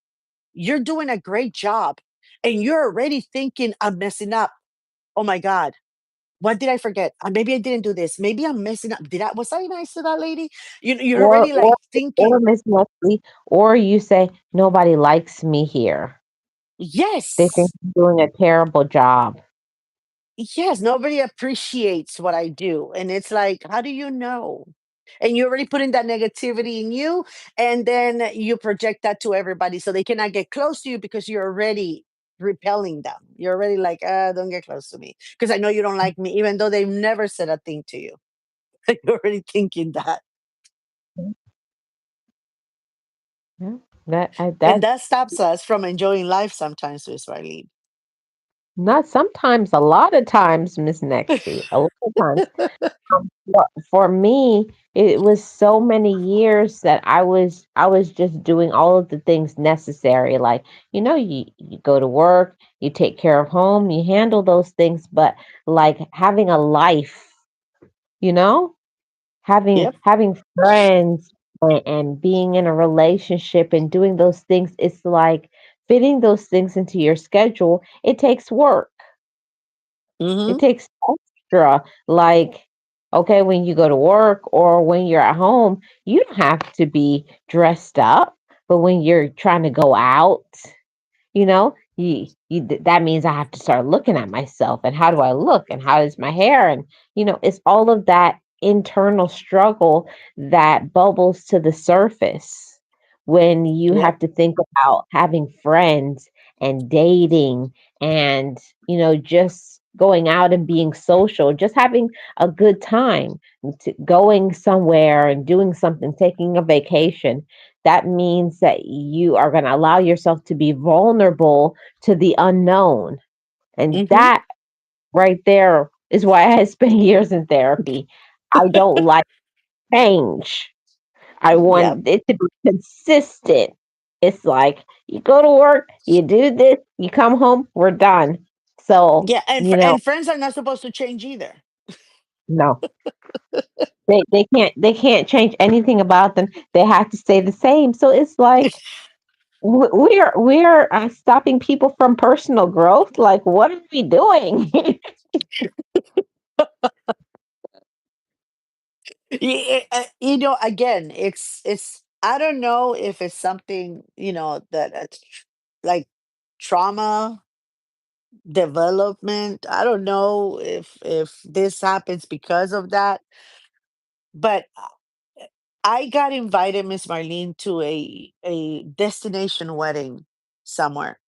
Speaker 2: You're doing a great job, and you're already thinking, "I'm messing up. Oh my God, what did I forget? Maybe I didn't do this. Maybe I'm messing up. Was I nice to that lady?" You're
Speaker 1: Or
Speaker 2: already
Speaker 1: or
Speaker 2: like
Speaker 1: or
Speaker 2: thinking,
Speaker 1: Miss Nexty, or you say nobody likes me here. They think
Speaker 2: yes.
Speaker 1: I'm doing a terrible job.
Speaker 2: Yes, nobody appreciates what I do. And it's like, how do you know? And you're already putting that negativity in you, and then you project that to everybody so they cannot get close to you because you're already repelling them. You're already like, don't get close to me because I know you don't like me, even though they've never said a thing to you. You're already thinking that.
Speaker 1: Yeah, that
Speaker 2: And
Speaker 1: that
Speaker 2: that stops us from enjoying life sometimes, Miss Marlene.
Speaker 1: not sometimes, a lot of times, Miss Nexty, a lot of times. For me, it was so many years that I was just doing all of the things necessary. Like, you go to work, you take care of home, you handle those things, but like having a life, you know, having
Speaker 2: Yep.
Speaker 1: having friends and being in a relationship and doing those things, it's like fitting those things into your schedule. It takes work. It
Speaker 2: Hmm.
Speaker 1: takes extra, like, okay, when you go to work or when you're at home, you don't have to be dressed up. But when you're trying to go out, that means I have to start looking at myself and how do I look and how is my hair? And, it's all of that internal struggle that bubbles to the surface when you
Speaker 2: Yep.
Speaker 1: have to think about having friends and dating and, just going out and being social, just having a good time, going somewhere and doing something, taking a vacation. That means that you are going to allow yourself to be vulnerable to the unknown. And
Speaker 2: Hmm.
Speaker 1: that right there is why I spent years in therapy. I don't like change. I
Speaker 2: Yep.
Speaker 1: want it to be consistent. It's like you go to work, you do this, you come home, we're done. So,
Speaker 2: Yeah. And friends are not supposed to change either.
Speaker 1: no, they can't change anything about them. They have to stay the same. So it's like we're stopping people from personal growth. Like, what are we doing?
Speaker 2: Again, it's I don't know if it's something, that it's like trauma development. I don't know if this happens because of that, but I got invited, Miss Marlene, to a destination wedding somewhere.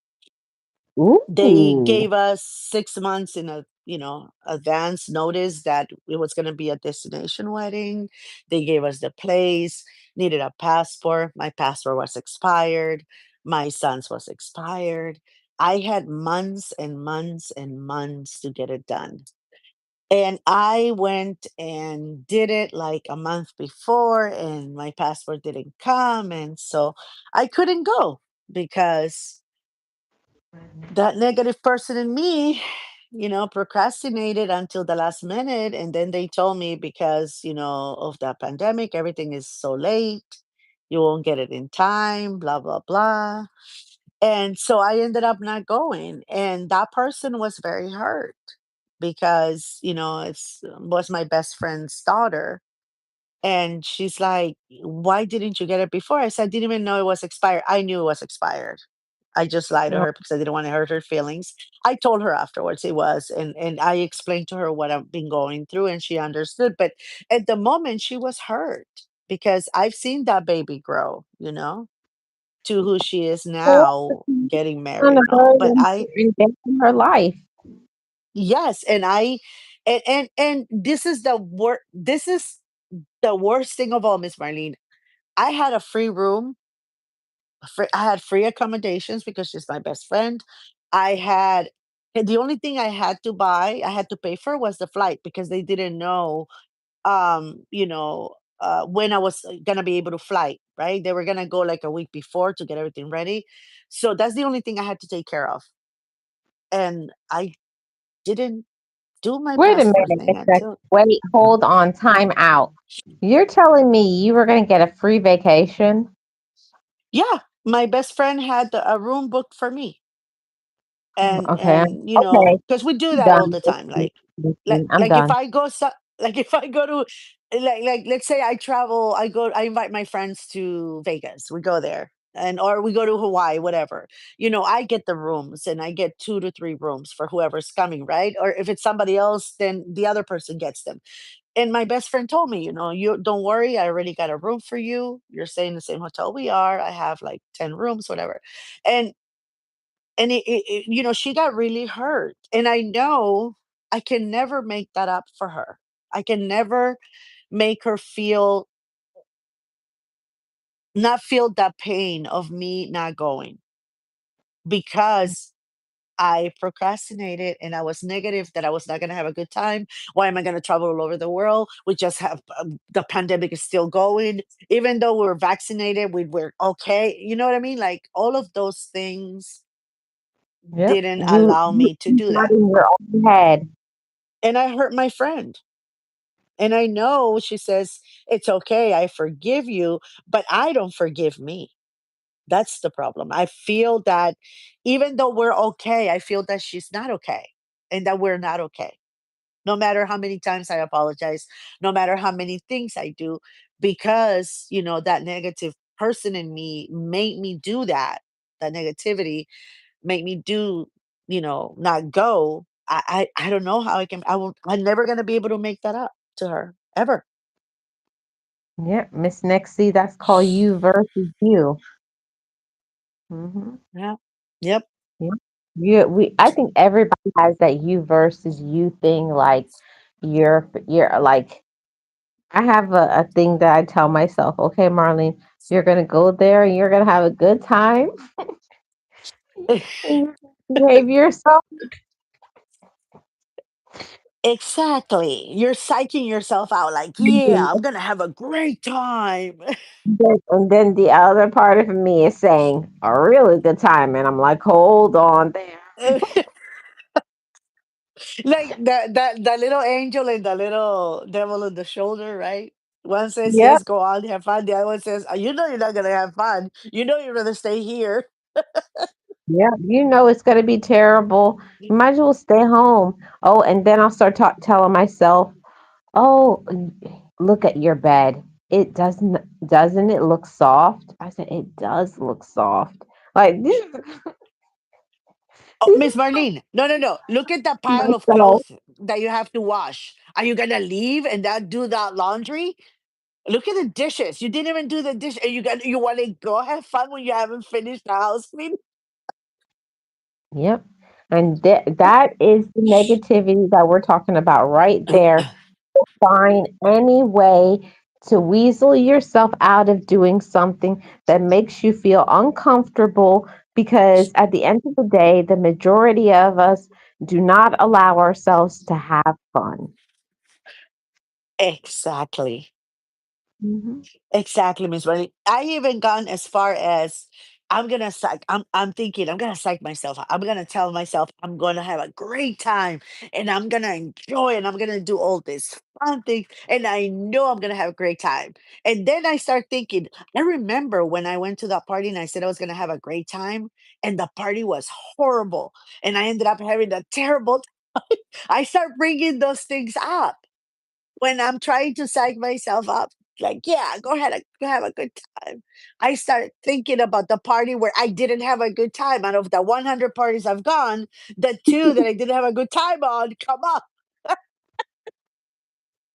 Speaker 2: They
Speaker 1: Ooh.
Speaker 2: gave us 6 months in a advance notice that it was going to be a destination wedding. They gave us the place, needed a passport. My passport was expired. My son's was expired. I had months and months and months to get it done. And I went and did it like a month before, and my passport didn't come. And so I couldn't go because that negative person in me, procrastinated until the last minute. And then they told me, because, of the pandemic, everything is so late. You won't get it in time, blah, blah, blah. And so I ended up not going. And that person was very hurt because, it's was my best friend's daughter. And she's like, "Why didn't you get it before?" I said, "I didn't even know it was expired." I knew it was expired. I just lied to
Speaker 1: Oh,
Speaker 2: her because I didn't want to hurt her feelings. I told her afterwards it was, and I explained to her what I've been going through, and she understood. But at the moment, she was hurt because I've seen that baby grow, to who she is
Speaker 1: cool.
Speaker 2: now, getting
Speaker 1: On
Speaker 2: married
Speaker 1: a
Speaker 2: and all.
Speaker 1: very
Speaker 2: But
Speaker 1: important day in her life.
Speaker 2: yes, and this is the worst thing of all, Miss Marlene. I had a free room. I had free accommodations because she's my best friend. I had and the only thing I had to pay for, was the flight, because they didn't know, when I was gonna be able to fly, right? They were gonna go like a week before to get everything ready. So that's the only thing I had to take care of. And I didn't do my
Speaker 1: Wait a
Speaker 2: passport
Speaker 1: minute,
Speaker 2: thing
Speaker 1: a sec.
Speaker 2: until,
Speaker 1: Wait, hold on, time out. You're telling me you were going to get a free vacation?
Speaker 2: yeah, my best friend had a room booked for me.
Speaker 1: Okay,
Speaker 2: And
Speaker 1: okay,
Speaker 2: because we do
Speaker 1: I'm
Speaker 2: that all
Speaker 1: done.
Speaker 2: the time,
Speaker 1: I'm
Speaker 2: like if
Speaker 1: done.
Speaker 2: I go like if I go to, like let's say I travel, I invite my friends to Vegas, we go there, and or we go to Hawaii, whatever. I get the rooms, and I get 2 to 3 rooms for whoever's coming, right? Or if it's somebody else, then the other person gets them. And my best friend told me, you don't worry, I already got a room for you. You're staying in the same hotel we are. I have like 10 rooms, whatever. And she got really hurt, and I know I can never make that up for her. I can never make her feel not feel that pain of me not going, because I procrastinated and I was negative that I was not going to have a good time. Why am I going to travel all over the world? We just have, the pandemic is still going. Even though we're vaccinated, we're okay. You know what I mean? Like, all of those things
Speaker 1: Yep.
Speaker 2: didn't allow
Speaker 1: You
Speaker 2: me to do
Speaker 1: got
Speaker 2: that.
Speaker 1: in your own head.
Speaker 2: And I hurt my friend. And I know she says, "It's okay, I forgive you," but I don't forgive me. That's the problem. I feel that even though we're okay, I feel that she's not okay, and that we're not okay. No matter how many times I apologize, no matter how many things I do, because, that negative person in me made me do that. That negativity made me do, not go. I don't know how I'm never gonna be able to make that up to her, ever.
Speaker 1: Yep, Miss Nixie, that's called you versus you. Hmm.
Speaker 2: Yeah. Yep.
Speaker 1: Yep. I think everybody has that you versus you thing. Like, you're like, I have a thing that I tell myself, okay, Marlene, you're gonna go there and you're gonna have a good time and you're gonna behave yourself.
Speaker 2: Exactly. You're psyching yourself out like,
Speaker 1: And
Speaker 2: "Yeah, I'm
Speaker 1: then,
Speaker 2: gonna have a great time."
Speaker 1: and then the other part of me is saying a really good time, and I'm like, hold on there.
Speaker 2: Like that little angel and the little devil on the shoulder, right? One says,
Speaker 1: Yep,
Speaker 2: "Yes, go out, have fun." The other one says, You know you're not gonna have fun. You know you'd rather stay here."
Speaker 1: yep. You know it's gonna be terrible. You might as well stay home. Oh, and then I'll start telling myself, oh, look at your bed. It doesn't it look soft? I said, it does look soft. Like
Speaker 2: Oh,
Speaker 1: these
Speaker 2: Miss Marlene, no, no, no. Look at the pile of
Speaker 1: myself.
Speaker 2: clothes that you have to wash. Are you gonna leave and that do that laundry? Look at the dishes. You didn't even do the dish. And you want to go have fun when you haven't finished the house cleaning?
Speaker 1: Yep. And that is the negativity that we're talking about right there. Find any way to weasel yourself out of doing something that makes you feel uncomfortable, because at the end of the day, the majority of us do not allow ourselves to have fun.
Speaker 2: Exactly.
Speaker 1: Mhm.
Speaker 2: Exactly, Miss Riley. I even gone as far as I'm gonna psych. I'm thinking I'm gonna psych myself out. I'm gonna tell myself I'm gonna have a great time and I'm gonna enjoy and I'm gonna do all this fun things and I know I'm gonna have a great time. And then I start thinking, I remember when I went to that party and I said I was gonna have a great time and the party was horrible and I ended up having a terrible I start bringing those things up when I'm trying to psych myself up, like, yeah, go ahead, go have a good time. I start thinking about the party where I didn't have a good time. Out of the 100 parties I've gone, the two that I didn't have a good time on come up.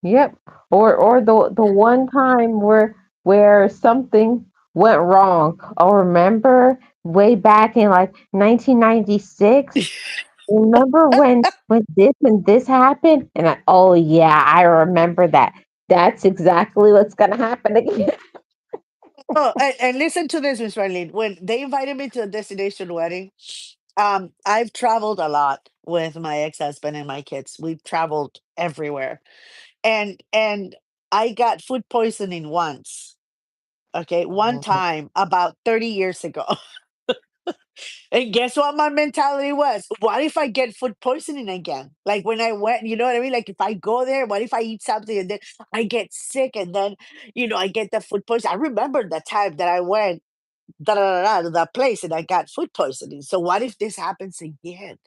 Speaker 1: Yep. Or the one time where something went wrong. Oh, remember way back in like 1996? Remember when this and this happened? And oh yeah, I remember that. That's exactly what's gonna happen again.
Speaker 2: Oh, and listen to this, Miss Marlene. When they invited me to a destination wedding, I've traveled a lot with my ex-husband and my kids. We've traveled everywhere. And I got food poisoning once. Okay, one
Speaker 1: Oh,
Speaker 2: time about 30 years ago. And guess what my mentality was? What if I get food poisoning again? Like when I went, you know what I mean? Like if I go there, what if I eat something and then I get sick and then, I get the food poisoning? I remember the time that I went to that place and I got food poisoning. So what if this happens again?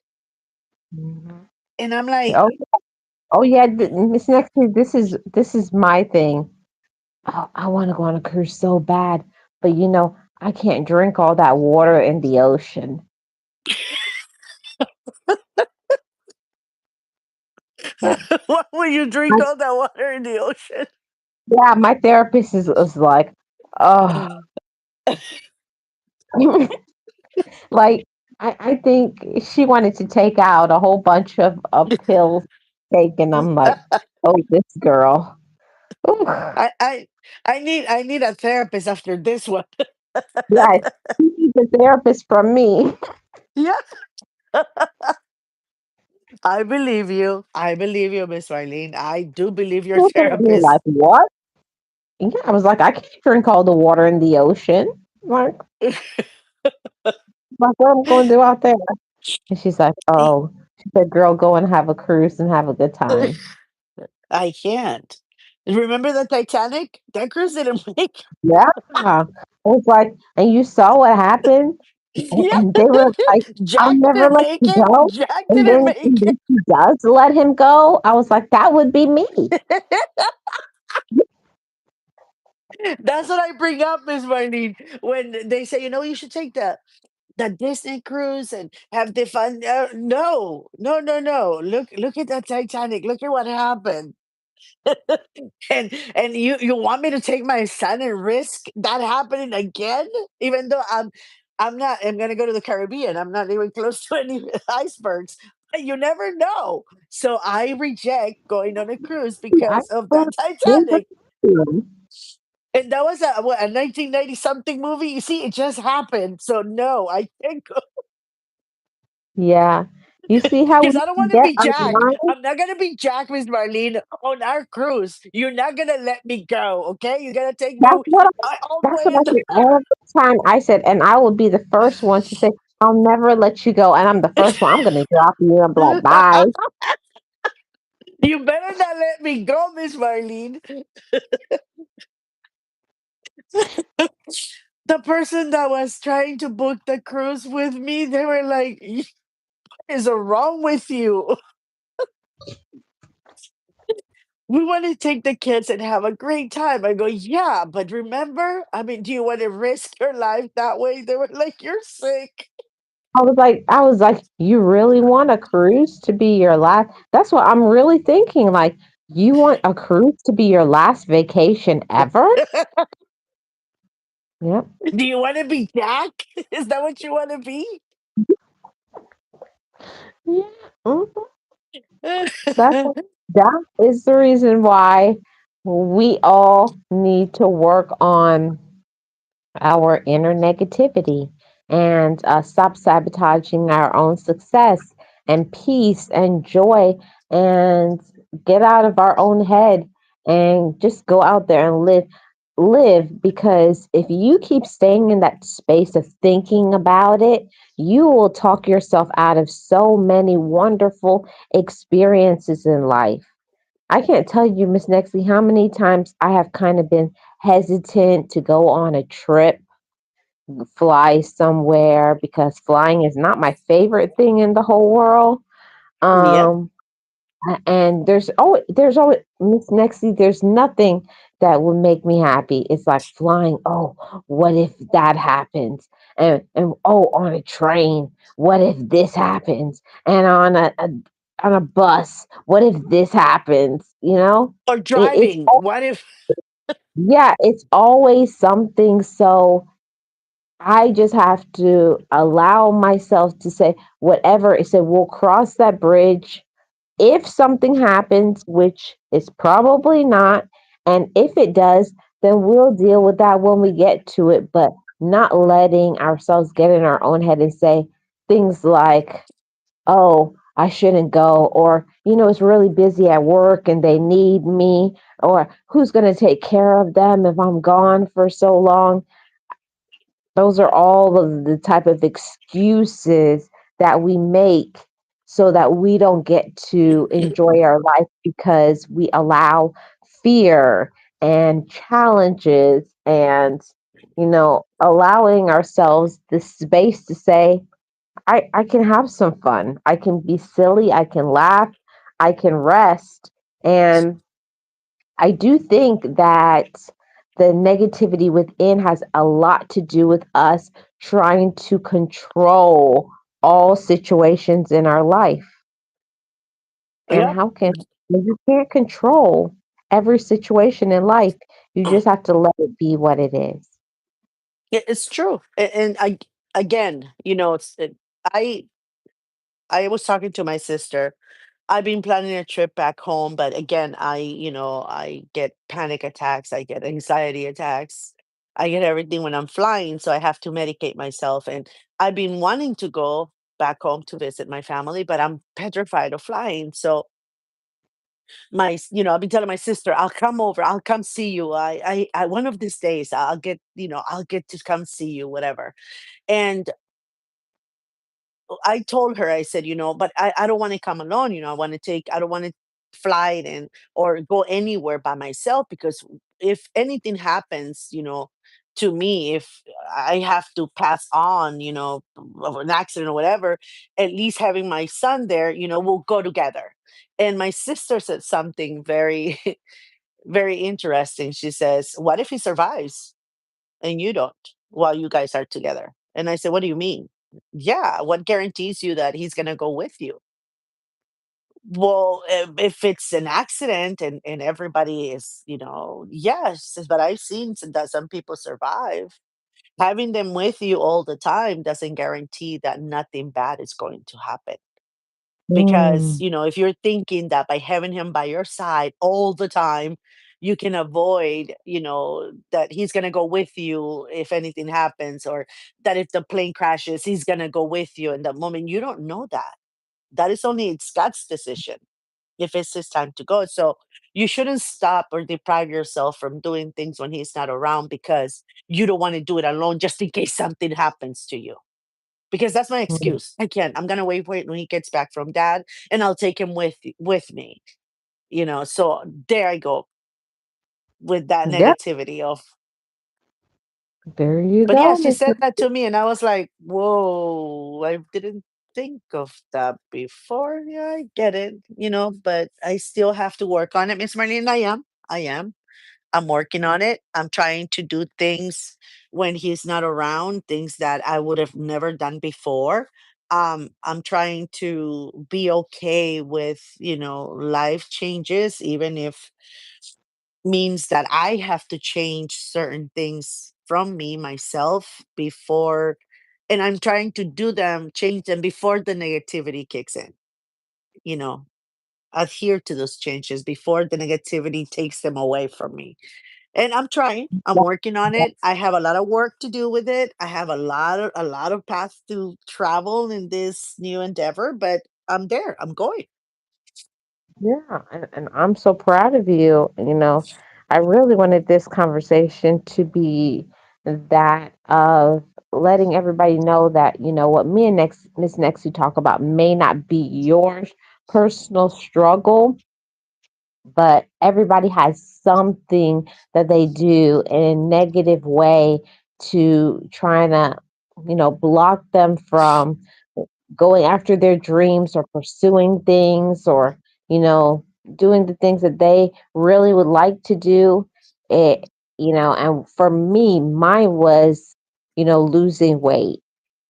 Speaker 1: mhm.
Speaker 2: And I'm like,
Speaker 1: Oh, oh yeah, Miss Nexty, this is my thing. Oh, I want to go on a cruise so bad, but I can't drink all that water in the ocean. Yeah,
Speaker 2: why would you drink
Speaker 1: my,
Speaker 2: all that water in the ocean?
Speaker 1: yeah, my therapist is like, oh, like I think she wanted to take out a whole bunch of pills taken. I'm like, oh, this girl. Ooh.
Speaker 2: I I need a therapist after this one.
Speaker 1: Yes, she needs a therapist from me.
Speaker 2: Yeah. I believe you. I believe you, Miss Marlene. I do believe your
Speaker 1: Look at me like,
Speaker 2: therapist.
Speaker 1: what? Yeah, I was like, I can't drink all the water in the ocean. Like what I'm going to do out there? And she's like, oh, she said, girl, go and have a cruise and have a good time.
Speaker 2: I can't. Remember the Titanic? That cruise didn't make.
Speaker 1: Yeah. I was like, and you saw what happened?
Speaker 2: Yeah.
Speaker 1: And they were like, I'll
Speaker 2: Jack
Speaker 1: never
Speaker 2: didn't
Speaker 1: let
Speaker 2: make
Speaker 1: you
Speaker 2: it.
Speaker 1: go.
Speaker 2: Jack
Speaker 1: And
Speaker 2: didn't
Speaker 1: then,
Speaker 2: make
Speaker 1: and then she does let him go. I was like, that would be me.
Speaker 2: it. That's what I bring up, Miss Marlene. When they say, you should take the Disney cruise and have the fun. No, no, no, no. Look at the Titanic. Look at what happened. And you want me to take my son and risk that happening again, even though I'm gonna go to the Caribbean. I'm not even close to any icebergs. But you never know. So I reject going on a cruise
Speaker 1: I
Speaker 2: because of the
Speaker 1: thought this
Speaker 2: Titanic.
Speaker 1: was-
Speaker 2: And that was a 1990 something movie. You see, it just happened. So no, I can't go
Speaker 1: Yeah. You see how
Speaker 2: because
Speaker 1: we
Speaker 2: I don't
Speaker 1: can
Speaker 2: want to
Speaker 1: get
Speaker 2: be Jack.
Speaker 1: online?
Speaker 2: I'm not gonna be Jack, Miss Marlene, on our cruise. You're not gonna let me go, okay? You're gonna take me
Speaker 1: That's what
Speaker 2: all the
Speaker 1: That's
Speaker 2: way
Speaker 1: what
Speaker 2: in
Speaker 1: I
Speaker 2: the.
Speaker 1: said every time. I said, and I will be the first one to say, I'll never let you go. And I'm the first one. I'm going to drop you and be like, bye.
Speaker 2: You better not let me go, Miss Marlene. The person that was trying to book the cruise with me, they were like, "What is wrong with you?" we want to take the kids and have a great time. I go, yeah, but remember, I mean, do you want to risk your life that way? They were like, you're sick.
Speaker 1: I was like, you really want a cruise to be your last? That's what I'm really thinking. Like, you want a cruise to be your last vacation ever? Yep.
Speaker 2: Do you want to be Jack? Is that what you want to be?
Speaker 1: Yeah. Mhm. That's that is the reason why we all need to work on our inner negativity and stop sabotaging our own success and peace and joy and get out of our own head and just go out there and live, because if you keep staying in that space of thinking about it, you will talk yourself out of so many wonderful experiences in life. I can't tell you, Miss Nexie, how many times I have kind of been hesitant to go on a trip, fly somewhere, because flying is not my favorite thing in the whole world.
Speaker 2: Yep.
Speaker 1: Um, and there's always Miss Nexie, there's nothing that would make me happy. It's like flying. Oh, what if that happens? And oh, on a train, what if this happens? And on a bus, what if this happens?
Speaker 2: Or
Speaker 1: It's
Speaker 2: driving. What if
Speaker 1: yeah, it's always something. So I just have to allow myself to say whatever. It said we'll cross that bridge if something happens, which is probably not. And if it does, then we'll deal with that when we get to it, but not letting ourselves get in our own head and say things like, oh, I shouldn't go, or, it's really busy at work and they need me, or who's going to take care of them if I'm gone for so long? Those are all of the type of excuses that we make so that we don't get to enjoy our life, because we allow fear and challenges and, allowing ourselves the space to say, I can have some fun. I can be silly. I can laugh. I can rest. And I do think that the negativity within has a lot to do with us trying to control all situations in our life. And
Speaker 2: yep.
Speaker 1: how can you can't control every situation in life. You just have to let it be what it is.
Speaker 2: It's true. And I again, I was talking to my sister. I've been planning a trip back home, but again, I get panic attacks, I get anxiety attacks, I get everything when I'm flying, so I have to medicate myself. And I've been wanting to go back home to visit my family, but I'm petrified of flying. So I've been telling my sister, I'll come over, I'll come see you. One of these days, I'll get to come see you, whatever. And I told her, I said, but I don't want to come alone. I don't want to fly and or go anywhere by myself, because if anything happens, to me, if I have to pass on, of an accident or whatever, at least having my son there, we'll go together. And my sister said something very, very interesting. She says, what if he survives and you don't, while you guys are together? And I said, what do you mean? Yeah, what guarantees you that he's gonna go with you? Well, if it's an accident and everybody is, yes, but I've seen that some people survive. Having them with you all the time doesn't guarantee that nothing bad is going to happen. Because,
Speaker 1: Mm,
Speaker 2: if you're thinking that by having him by your side all the time, you can avoid, that he's going to go with you if anything happens, or that if the plane crashes, he's going to go with you in the moment. You don't know that. That is only it's God's decision if it's his time to go. So you shouldn't stop or deprive yourself from doing things when he's not around, because you don't want to do it alone just in case something happens to you, because that's my
Speaker 1: mm.
Speaker 2: excuse. I can't. I'm gonna wait for it when he gets back from dad, and I'll take him with me. So there I go with that
Speaker 1: Yep,
Speaker 2: negativity of.
Speaker 1: there you
Speaker 2: But yeah,
Speaker 1: go,
Speaker 2: she
Speaker 1: Miss.
Speaker 2: said that to me, and I was like, "Whoa! I didn't think of that before. Yeah, I get it, but I still have to work on it, Miss Marlene. I am. I'm working on it. I'm trying to do things when he's not around, things that I would have never done before. I'm trying to be okay with, life changes, even if means that I have to change certain things from me myself before, and I'm trying to change them before the negativity kicks in, you know, adhere to those changes before the negativity takes them away from me. And I'm trying. I'm working on it. I have a lot of work to do with it. I have a lot of paths to travel in this new endeavor, but I'm there. I'm going.
Speaker 1: Yeah, and I'm so proud of you. I really wanted this conversation to be that of letting everybody know that, what me and Miss Nexie talk about may not be your personal struggle, but everybody has something that they do in a negative way to trying to, block them from going after their dreams or pursuing things or, you know, doing the things that they really would like to do. It, and for me, mine was, losing weight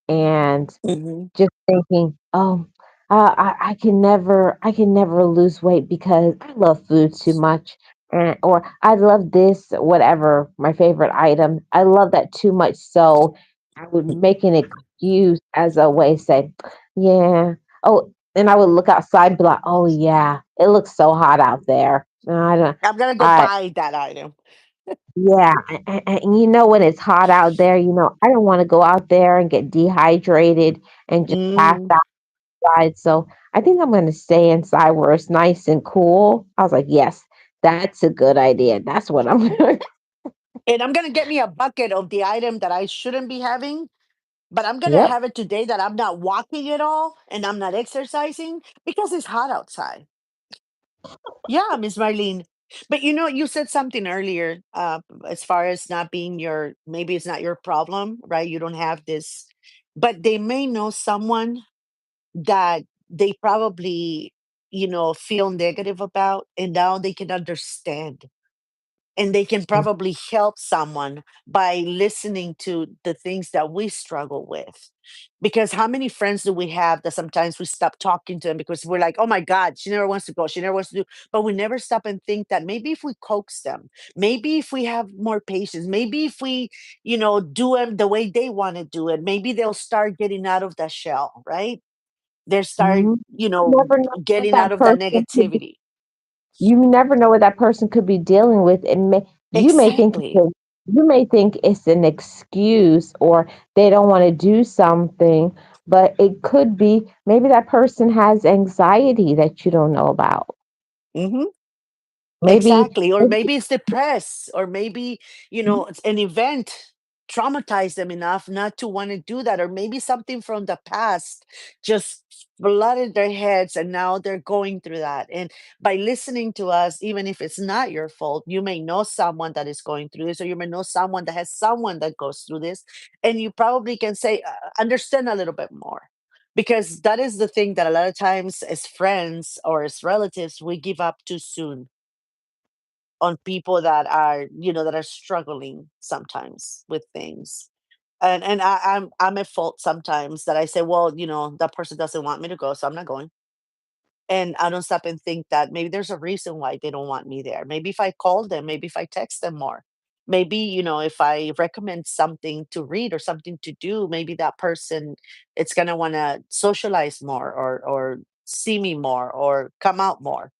Speaker 1: and
Speaker 2: Hmm.
Speaker 1: just thinking, oh, I can never lose weight because I love food too much, and or I love this, whatever my favorite item. I love that too much, so I would make an excuse as a way to say, yeah. Oh, and I would look outside, and be like, oh yeah, it looks so hot out there. I don't.
Speaker 2: I'm gonna go
Speaker 1: I
Speaker 2: buy that item.
Speaker 1: Yeah, and when it's hot out there, I don't want to go out there and get dehydrated and just pass
Speaker 2: Mm.
Speaker 1: outside. So I think I'm going to stay inside where it's nice and cool. I was like, yes, that's a good idea. That's what I'm going to.
Speaker 2: And I'm gonna get me a bucket of the item that I shouldn't be having, but I'm gonna
Speaker 1: Yep.
Speaker 2: have it today that I'm not walking at all and I'm not exercising because it's hot outside. Yeah, Miss Marlene. But you said something earlier, as far as not being maybe it's not your problem, right? You don't have this, but they may know someone that they probably, feel negative about, and now they can understand, and they can probably help someone by listening to the things that we struggle with. Because how many friends do we have that sometimes we stop talking to them because we're like, oh my God, she never wants to go, she never wants to do, but we never stop and think that maybe if we coax them, maybe if we have more patience, maybe if we, do them the way they want to do it, maybe they'll start getting out of that shell, right? They start,
Speaker 1: Mhm. Never know what
Speaker 2: getting out
Speaker 1: that
Speaker 2: of that
Speaker 1: person could be.
Speaker 2: negativity.
Speaker 1: You never know what that person could be dealing with, and you may think
Speaker 2: Exactly.
Speaker 1: it's an excuse or they don't want to do something, but it could be maybe that person has anxiety that you don't know about.
Speaker 2: Hmm.
Speaker 1: Maybe,
Speaker 2: Exactly. Or
Speaker 1: maybe
Speaker 2: maybe it's depressed, or maybe, it's an event traumatized them enough not to want to do that, or maybe something from the past just flooded their heads and now they're going through that. And by listening to us, even if it's not your fault, you may know someone that is going through this, or you may know someone that has someone that goes through this, and you probably can say, understand a little bit more. Because that is the thing that a lot of times, as friends or as relatives, we give up too soon on people that are struggling sometimes with things. And I'm at fault sometimes that I say, well, that person doesn't want me to go, so I'm not going. And I don't stop and think that maybe there's a reason why they don't want me there. Maybe if I call them, maybe if I text them more, maybe, if I recommend something to read or something to do, maybe that person, it's gonna want to socialize more, or see me more, or come out more.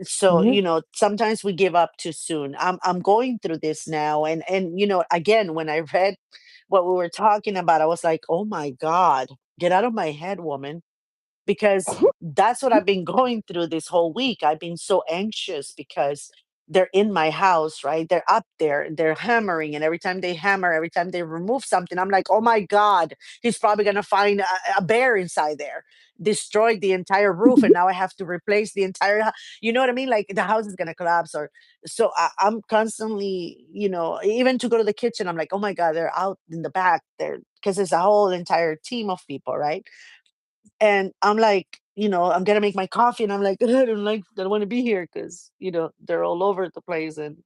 Speaker 2: So,
Speaker 1: mhm,
Speaker 2: sometimes we give up too soon. I'm going through this now, and again, when I read what we were talking about, I was like, "Oh my God, get out of my head, woman." Because that's what I've been going through this whole week. I've been so anxious because they're in my house, right? They're up there and they're hammering. And every time they hammer, every time they remove something, I'm like, oh my God, he's probably going to find a bear inside there, destroyed the entire roof. And now I have to replace the entire, you know what I mean? Like the house is going to collapse. Or so I'm constantly, even to go to the kitchen, I'm like, oh my God, they're out in the back there because there's a whole entire team of people, right? And I'm like, I'm gonna make my coffee, and I'm like, I don't want to be here because they're all over the place, and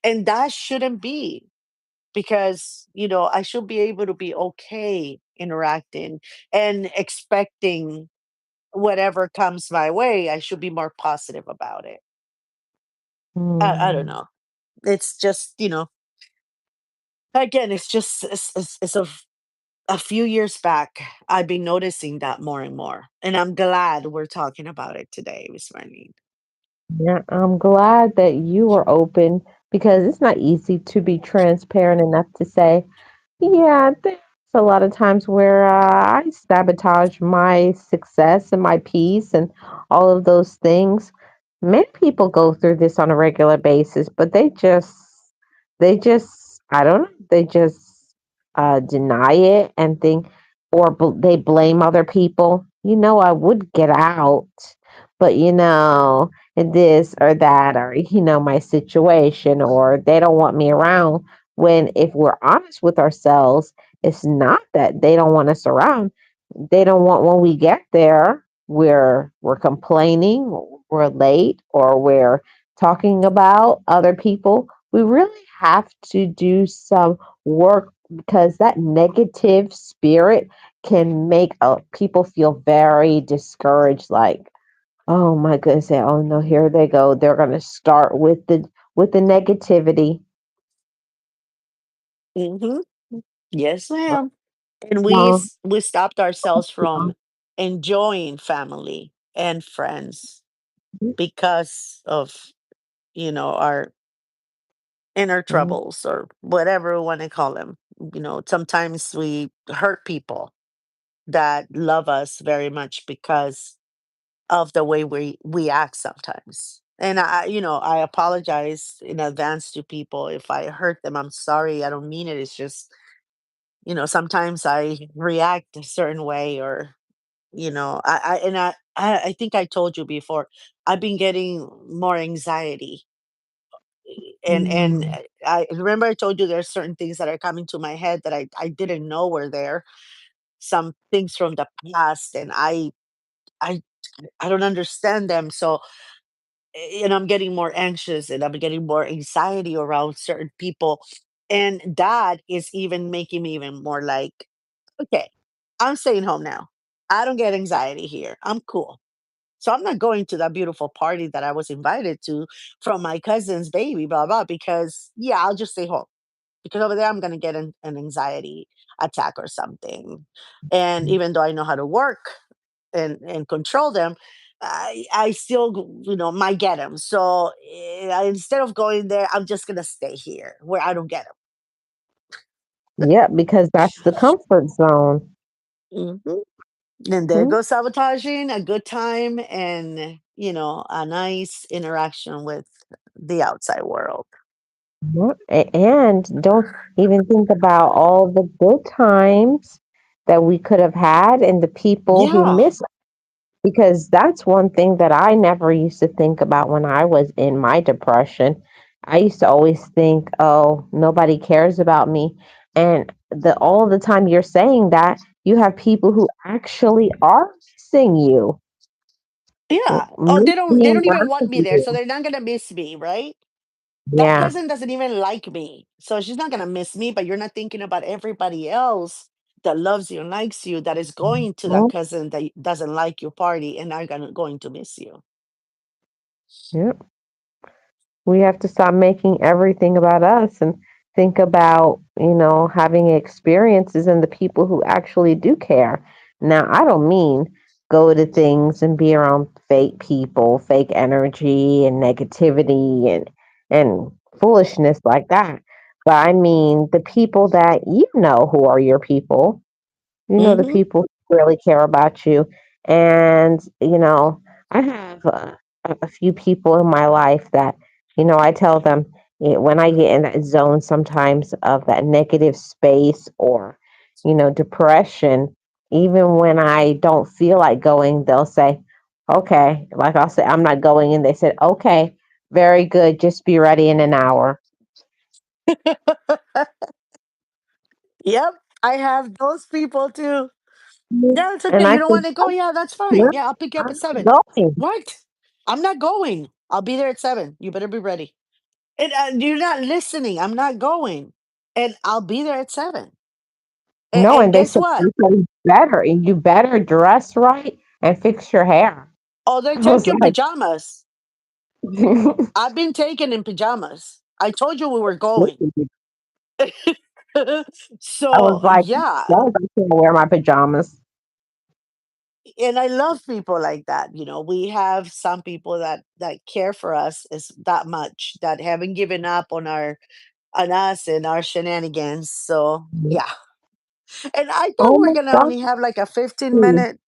Speaker 2: and that shouldn't be, because I should be able to be okay interacting and expecting whatever comes my way. I should be more positive about it. I don't
Speaker 1: Mm.
Speaker 2: know. It's just, again, it's just it's a few years back. I've been noticing that more and more, and I'm glad we're talking about it today, Miss Marlene.
Speaker 1: Yeah, I'm glad that you were open because it's not easy to be transparent enough to say, yeah, there's a lot of times where I sabotage my success and my peace and all of those things. Many people go through this on a regular basis, but I don't know, they just deny it and think, or they blame other people. I would get out, but this or that, or my situation, or they don't want me around. When if we're honest with ourselves, it's not that they don't want us around. They don't want when we get there, we're complaining, we're late, or we're talking about other people. We really have to do some work because that negative spirit can make people feel very discouraged, like, oh my goodness, oh no, here they go. They're going to start with the negativity.
Speaker 2: Hmm. Yes, ma'am. And
Speaker 1: Well,
Speaker 2: we stopped ourselves from enjoying family and friends because of our inner troubles, or whatever we want to call them. Sometimes we hurt people that love us very much because of the way we act sometimes. And I apologize in advance to people if I hurt them. I'm sorry. I don't mean it. It's just, sometimes I react a certain way, or I think I told you before, I've been getting more anxiety. And
Speaker 1: mm,
Speaker 2: I remember I told you there's certain things that are coming to my head that I didn't know were there. Some things from the past, and I I don't understand them. So, and I'm getting more anxious, and I'm getting more anxiety around certain people. And that is even making me even more like, okay, I'm staying home now. I don't get anxiety here. I'm cool. So I'm not going to that beautiful party that I was invited to from my cousin's baby, blah, blah, because yeah, I'll just stay home. Because over there, I'm going to get an anxiety attack or something. And even though I know how to work and control them, I still, might get them. So instead of going there, I'm just going to stay here where I don't get
Speaker 1: yeah, because that's the comfort zone.
Speaker 2: them. And there
Speaker 1: Mhm.
Speaker 2: goes sabotaging a good time, and a nice interaction with the outside world.
Speaker 1: Yeah, and don't even think about all the good times that we could have had and the people who
Speaker 2: Yeah,
Speaker 1: miss, because that's one thing that I never used to think about when I was in my depression. I used to always think, oh, nobody cares about me. And the all the time you're saying that, you have people who actually are missing you,
Speaker 2: yeah. Oh,
Speaker 1: miss
Speaker 2: they
Speaker 1: being
Speaker 2: don't even want
Speaker 1: around
Speaker 2: me there, so
Speaker 1: you.
Speaker 2: they're not gonna miss me, right? That
Speaker 1: Yeah.
Speaker 2: cousin doesn't even like me, so she's not gonna miss me. But you're not thinking about everybody else that loves you and likes you, that is going to that
Speaker 1: Mhm.
Speaker 2: cousin that doesn't like your party and are going to miss you.
Speaker 1: Yeah. We have to stop making everything about us and think about, having experiences and the people who actually do care. Now, I don't mean go to things and be around fake people, fake energy and negativity and foolishness like that. But I mean the people that who are your people, the
Speaker 2: Hmm.
Speaker 1: people who really care about you. And, I have a few people in my life that, I tell them, when I get in that zone sometimes of that negative space or, depression, even when I don't feel like going, they'll say, okay, like I'll say, I'm not going. And they said, okay, very good. Just be ready in an hour.
Speaker 2: Yep, I have those people too. Yeah, it's okay.
Speaker 1: And I
Speaker 2: You don't
Speaker 1: said,
Speaker 2: want to go? Yeah, that's fine.
Speaker 1: "Sure,
Speaker 2: Yeah, I'll pick you up at
Speaker 1: I'm
Speaker 2: 7.
Speaker 1: going."
Speaker 2: What? I'm not going. I'll be there at 7. You better be ready. And you're not listening. I'm not going. And I'll be there at 7.
Speaker 1: No,
Speaker 2: And
Speaker 1: and they
Speaker 2: guess
Speaker 1: said,
Speaker 2: what?
Speaker 1: You better dress right and fix your hair."
Speaker 2: Oh, they're
Speaker 1: I was
Speaker 2: taking
Speaker 1: like,
Speaker 2: pajamas. I've been taken in pajamas. I told you we were going.
Speaker 1: I was
Speaker 2: So,
Speaker 1: like,
Speaker 2: yeah.
Speaker 1: "Yes, I can't wear my pajamas."
Speaker 2: And I love people like that. We have some people that care for us is that much, that haven't given up on us and our shenanigans. So yeah. And I thought
Speaker 1: Oh
Speaker 2: we're
Speaker 1: my
Speaker 2: gonna
Speaker 1: God.
Speaker 2: only have like a 15-minute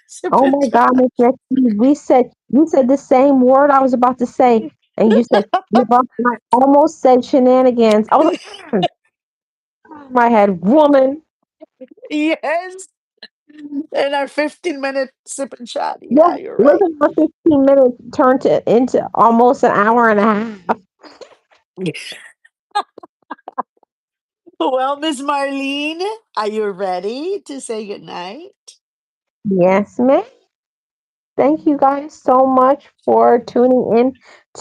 Speaker 2: sip
Speaker 1: Oh
Speaker 2: and
Speaker 1: my
Speaker 2: chat.
Speaker 1: God, Miss Rexy, you said the same word I was about to say, and you said you I almost said shenanigans. I was like, my head, woman.
Speaker 2: Yes. In our 15-minute sip and chat.
Speaker 1: Look,
Speaker 2: Yeah, you're
Speaker 1: look
Speaker 2: right.
Speaker 1: at my 15 minutes turned into almost an hour and a half.
Speaker 2: Well, Miss Marlene, are you ready to say goodnight?
Speaker 1: Yes, ma'am. Thank you guys so much for tuning in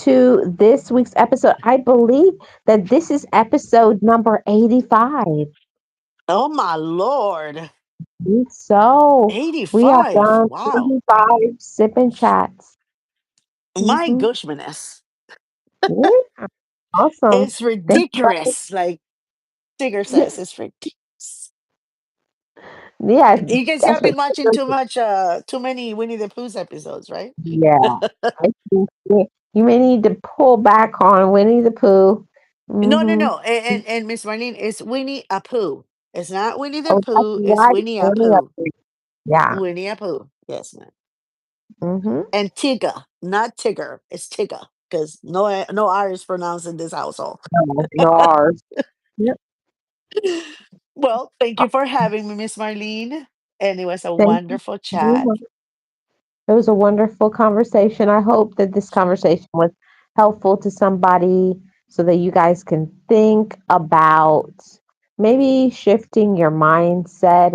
Speaker 1: to this week's episode. I believe that this is episode number 85.
Speaker 2: Oh my lord.
Speaker 1: So we have
Speaker 2: 85.
Speaker 1: done
Speaker 2: Wow.
Speaker 1: 85 sip and chats.
Speaker 2: My
Speaker 1: Hmm.
Speaker 2: goodness.
Speaker 1: Yeah, awesome.
Speaker 2: It's
Speaker 1: Thank you guys.
Speaker 2: ridiculous. Like Tigger says, it's ridiculous.
Speaker 1: Yeah,
Speaker 2: You can see
Speaker 1: that's
Speaker 2: I've
Speaker 1: what.
Speaker 2: been watching too many Winnie the Pooh's episodes, right?
Speaker 1: Yeah, I think you may need to pull back on Winnie the Pooh.
Speaker 2: No, no,
Speaker 1: Mm-hmm.
Speaker 2: no. And Miss Marlene, it's Winnie a Pooh. It's not Winnie the
Speaker 1: Oh, that's
Speaker 2: Pooh, it's
Speaker 1: right.
Speaker 2: Winnie a
Speaker 1: Winnie the
Speaker 2: Pooh.
Speaker 1: Pooh. Yeah.
Speaker 2: Winnie a Pooh. Yes, ma'am.
Speaker 1: Mm-hmm.
Speaker 2: And Tigger, not Tigger. It's Tigger. Because no R is pronounced in this household.
Speaker 1: No, no R's. Yep.
Speaker 2: Well, thank you for having me, Miss Marlene. And it was a
Speaker 1: Thank you.
Speaker 2: wonderful chat.
Speaker 1: It was a wonderful conversation. I hope that this conversation was helpful to somebody so that you guys can think about maybe shifting your mindset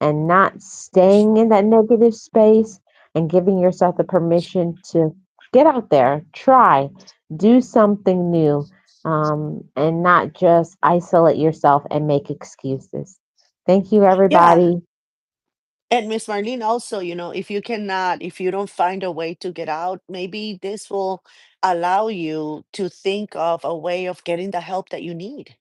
Speaker 1: and not staying in that negative space and giving yourself the permission to get out there, try, do something new, and not just isolate yourself and make excuses. Thank you,
Speaker 2: Yeah.
Speaker 1: everybody.
Speaker 2: And Miss Marlene, also, if you don't find a way to get out, maybe this will allow you to think of a way of getting the help that you need.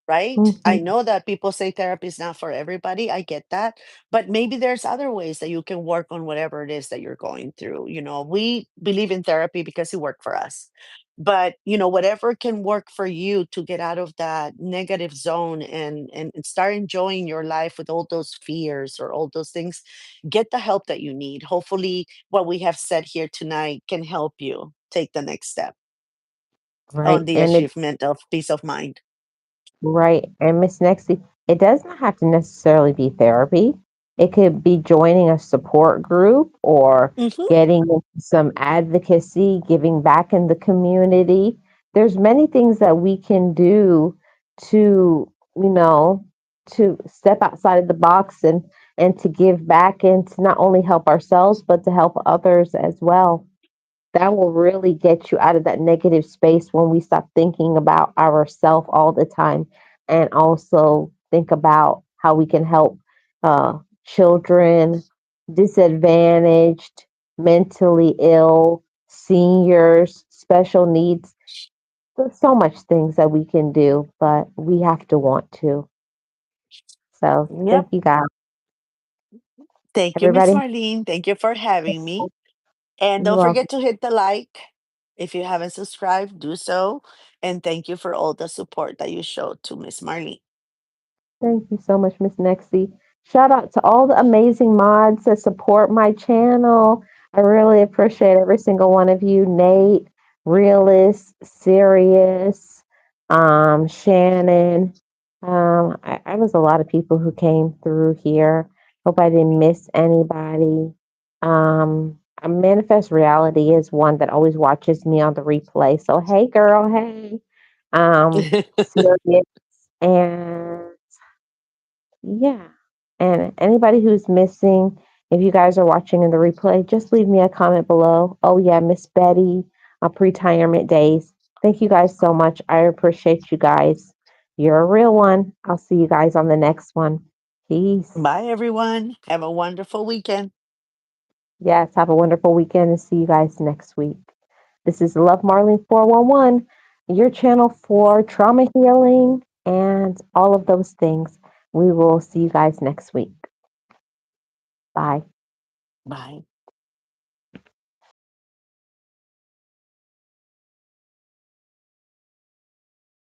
Speaker 2: Right? I
Speaker 1: Mhm.
Speaker 2: know that people say therapy is not for everybody. I get that. But maybe there's other ways that you can work on whatever it is that you're going through. We believe in therapy because it worked for us. But, whatever can work for you to get out of that negative zone and start enjoying your life with all those fears or all those things, get the help that you need. Hopefully, what we have said here tonight can help you take the next step on
Speaker 1: Right.
Speaker 2: the
Speaker 1: And
Speaker 2: achievement of peace of mind.
Speaker 1: right. And Miss Nexie, it does not have to necessarily be therapy. It could be joining a support group or
Speaker 2: Hmm.
Speaker 1: getting into some advocacy, giving back in the community. There's many things that we can do to, to step outside of the box and to give back and to not only help ourselves, but to help others as well. That will really get you out of that negative space when we stop thinking about ourself all the time and also think about how we can help children, disadvantaged, mentally ill, seniors, special needs. There's so much things that we can do, but we have to want to. So
Speaker 2: Yep.
Speaker 1: thank you guys,
Speaker 2: Thank you, Miss
Speaker 1: everybody.
Speaker 2: Marlene. Thank you for having me. And
Speaker 1: You're
Speaker 2: don't
Speaker 1: welcome.
Speaker 2: forget to hit the like. If you haven't subscribed, do so. And thank you for all the support that you showed to Miss Marlene.
Speaker 1: Thank you so much, Miss Nexie. Shout out to all the amazing mods that support my channel. I really appreciate every single one of you. Nate, Realist, Sirius, Shannon. I was a lot of people who came through here. Hope I didn't miss anybody. A Manifest Reality is one that always watches me on the replay. So hey girl, hey. Sirius and yeah. And anybody who's missing, if you guys are watching in the replay, just leave me a comment below. Oh, yeah, Miss Betty, pre-retirement days. Thank you guys so much. I appreciate you guys. You're a real one. I'll see you guys on the next one.
Speaker 2: Bye,
Speaker 1: Peace.
Speaker 2: everyone. Have a wonderful weekend.
Speaker 1: Yes, have a wonderful weekend and see you guys next week. This is Love Marlene 411, your channel for trauma healing and all of those things. We will see you guys next week. Bye.
Speaker 2: Bye.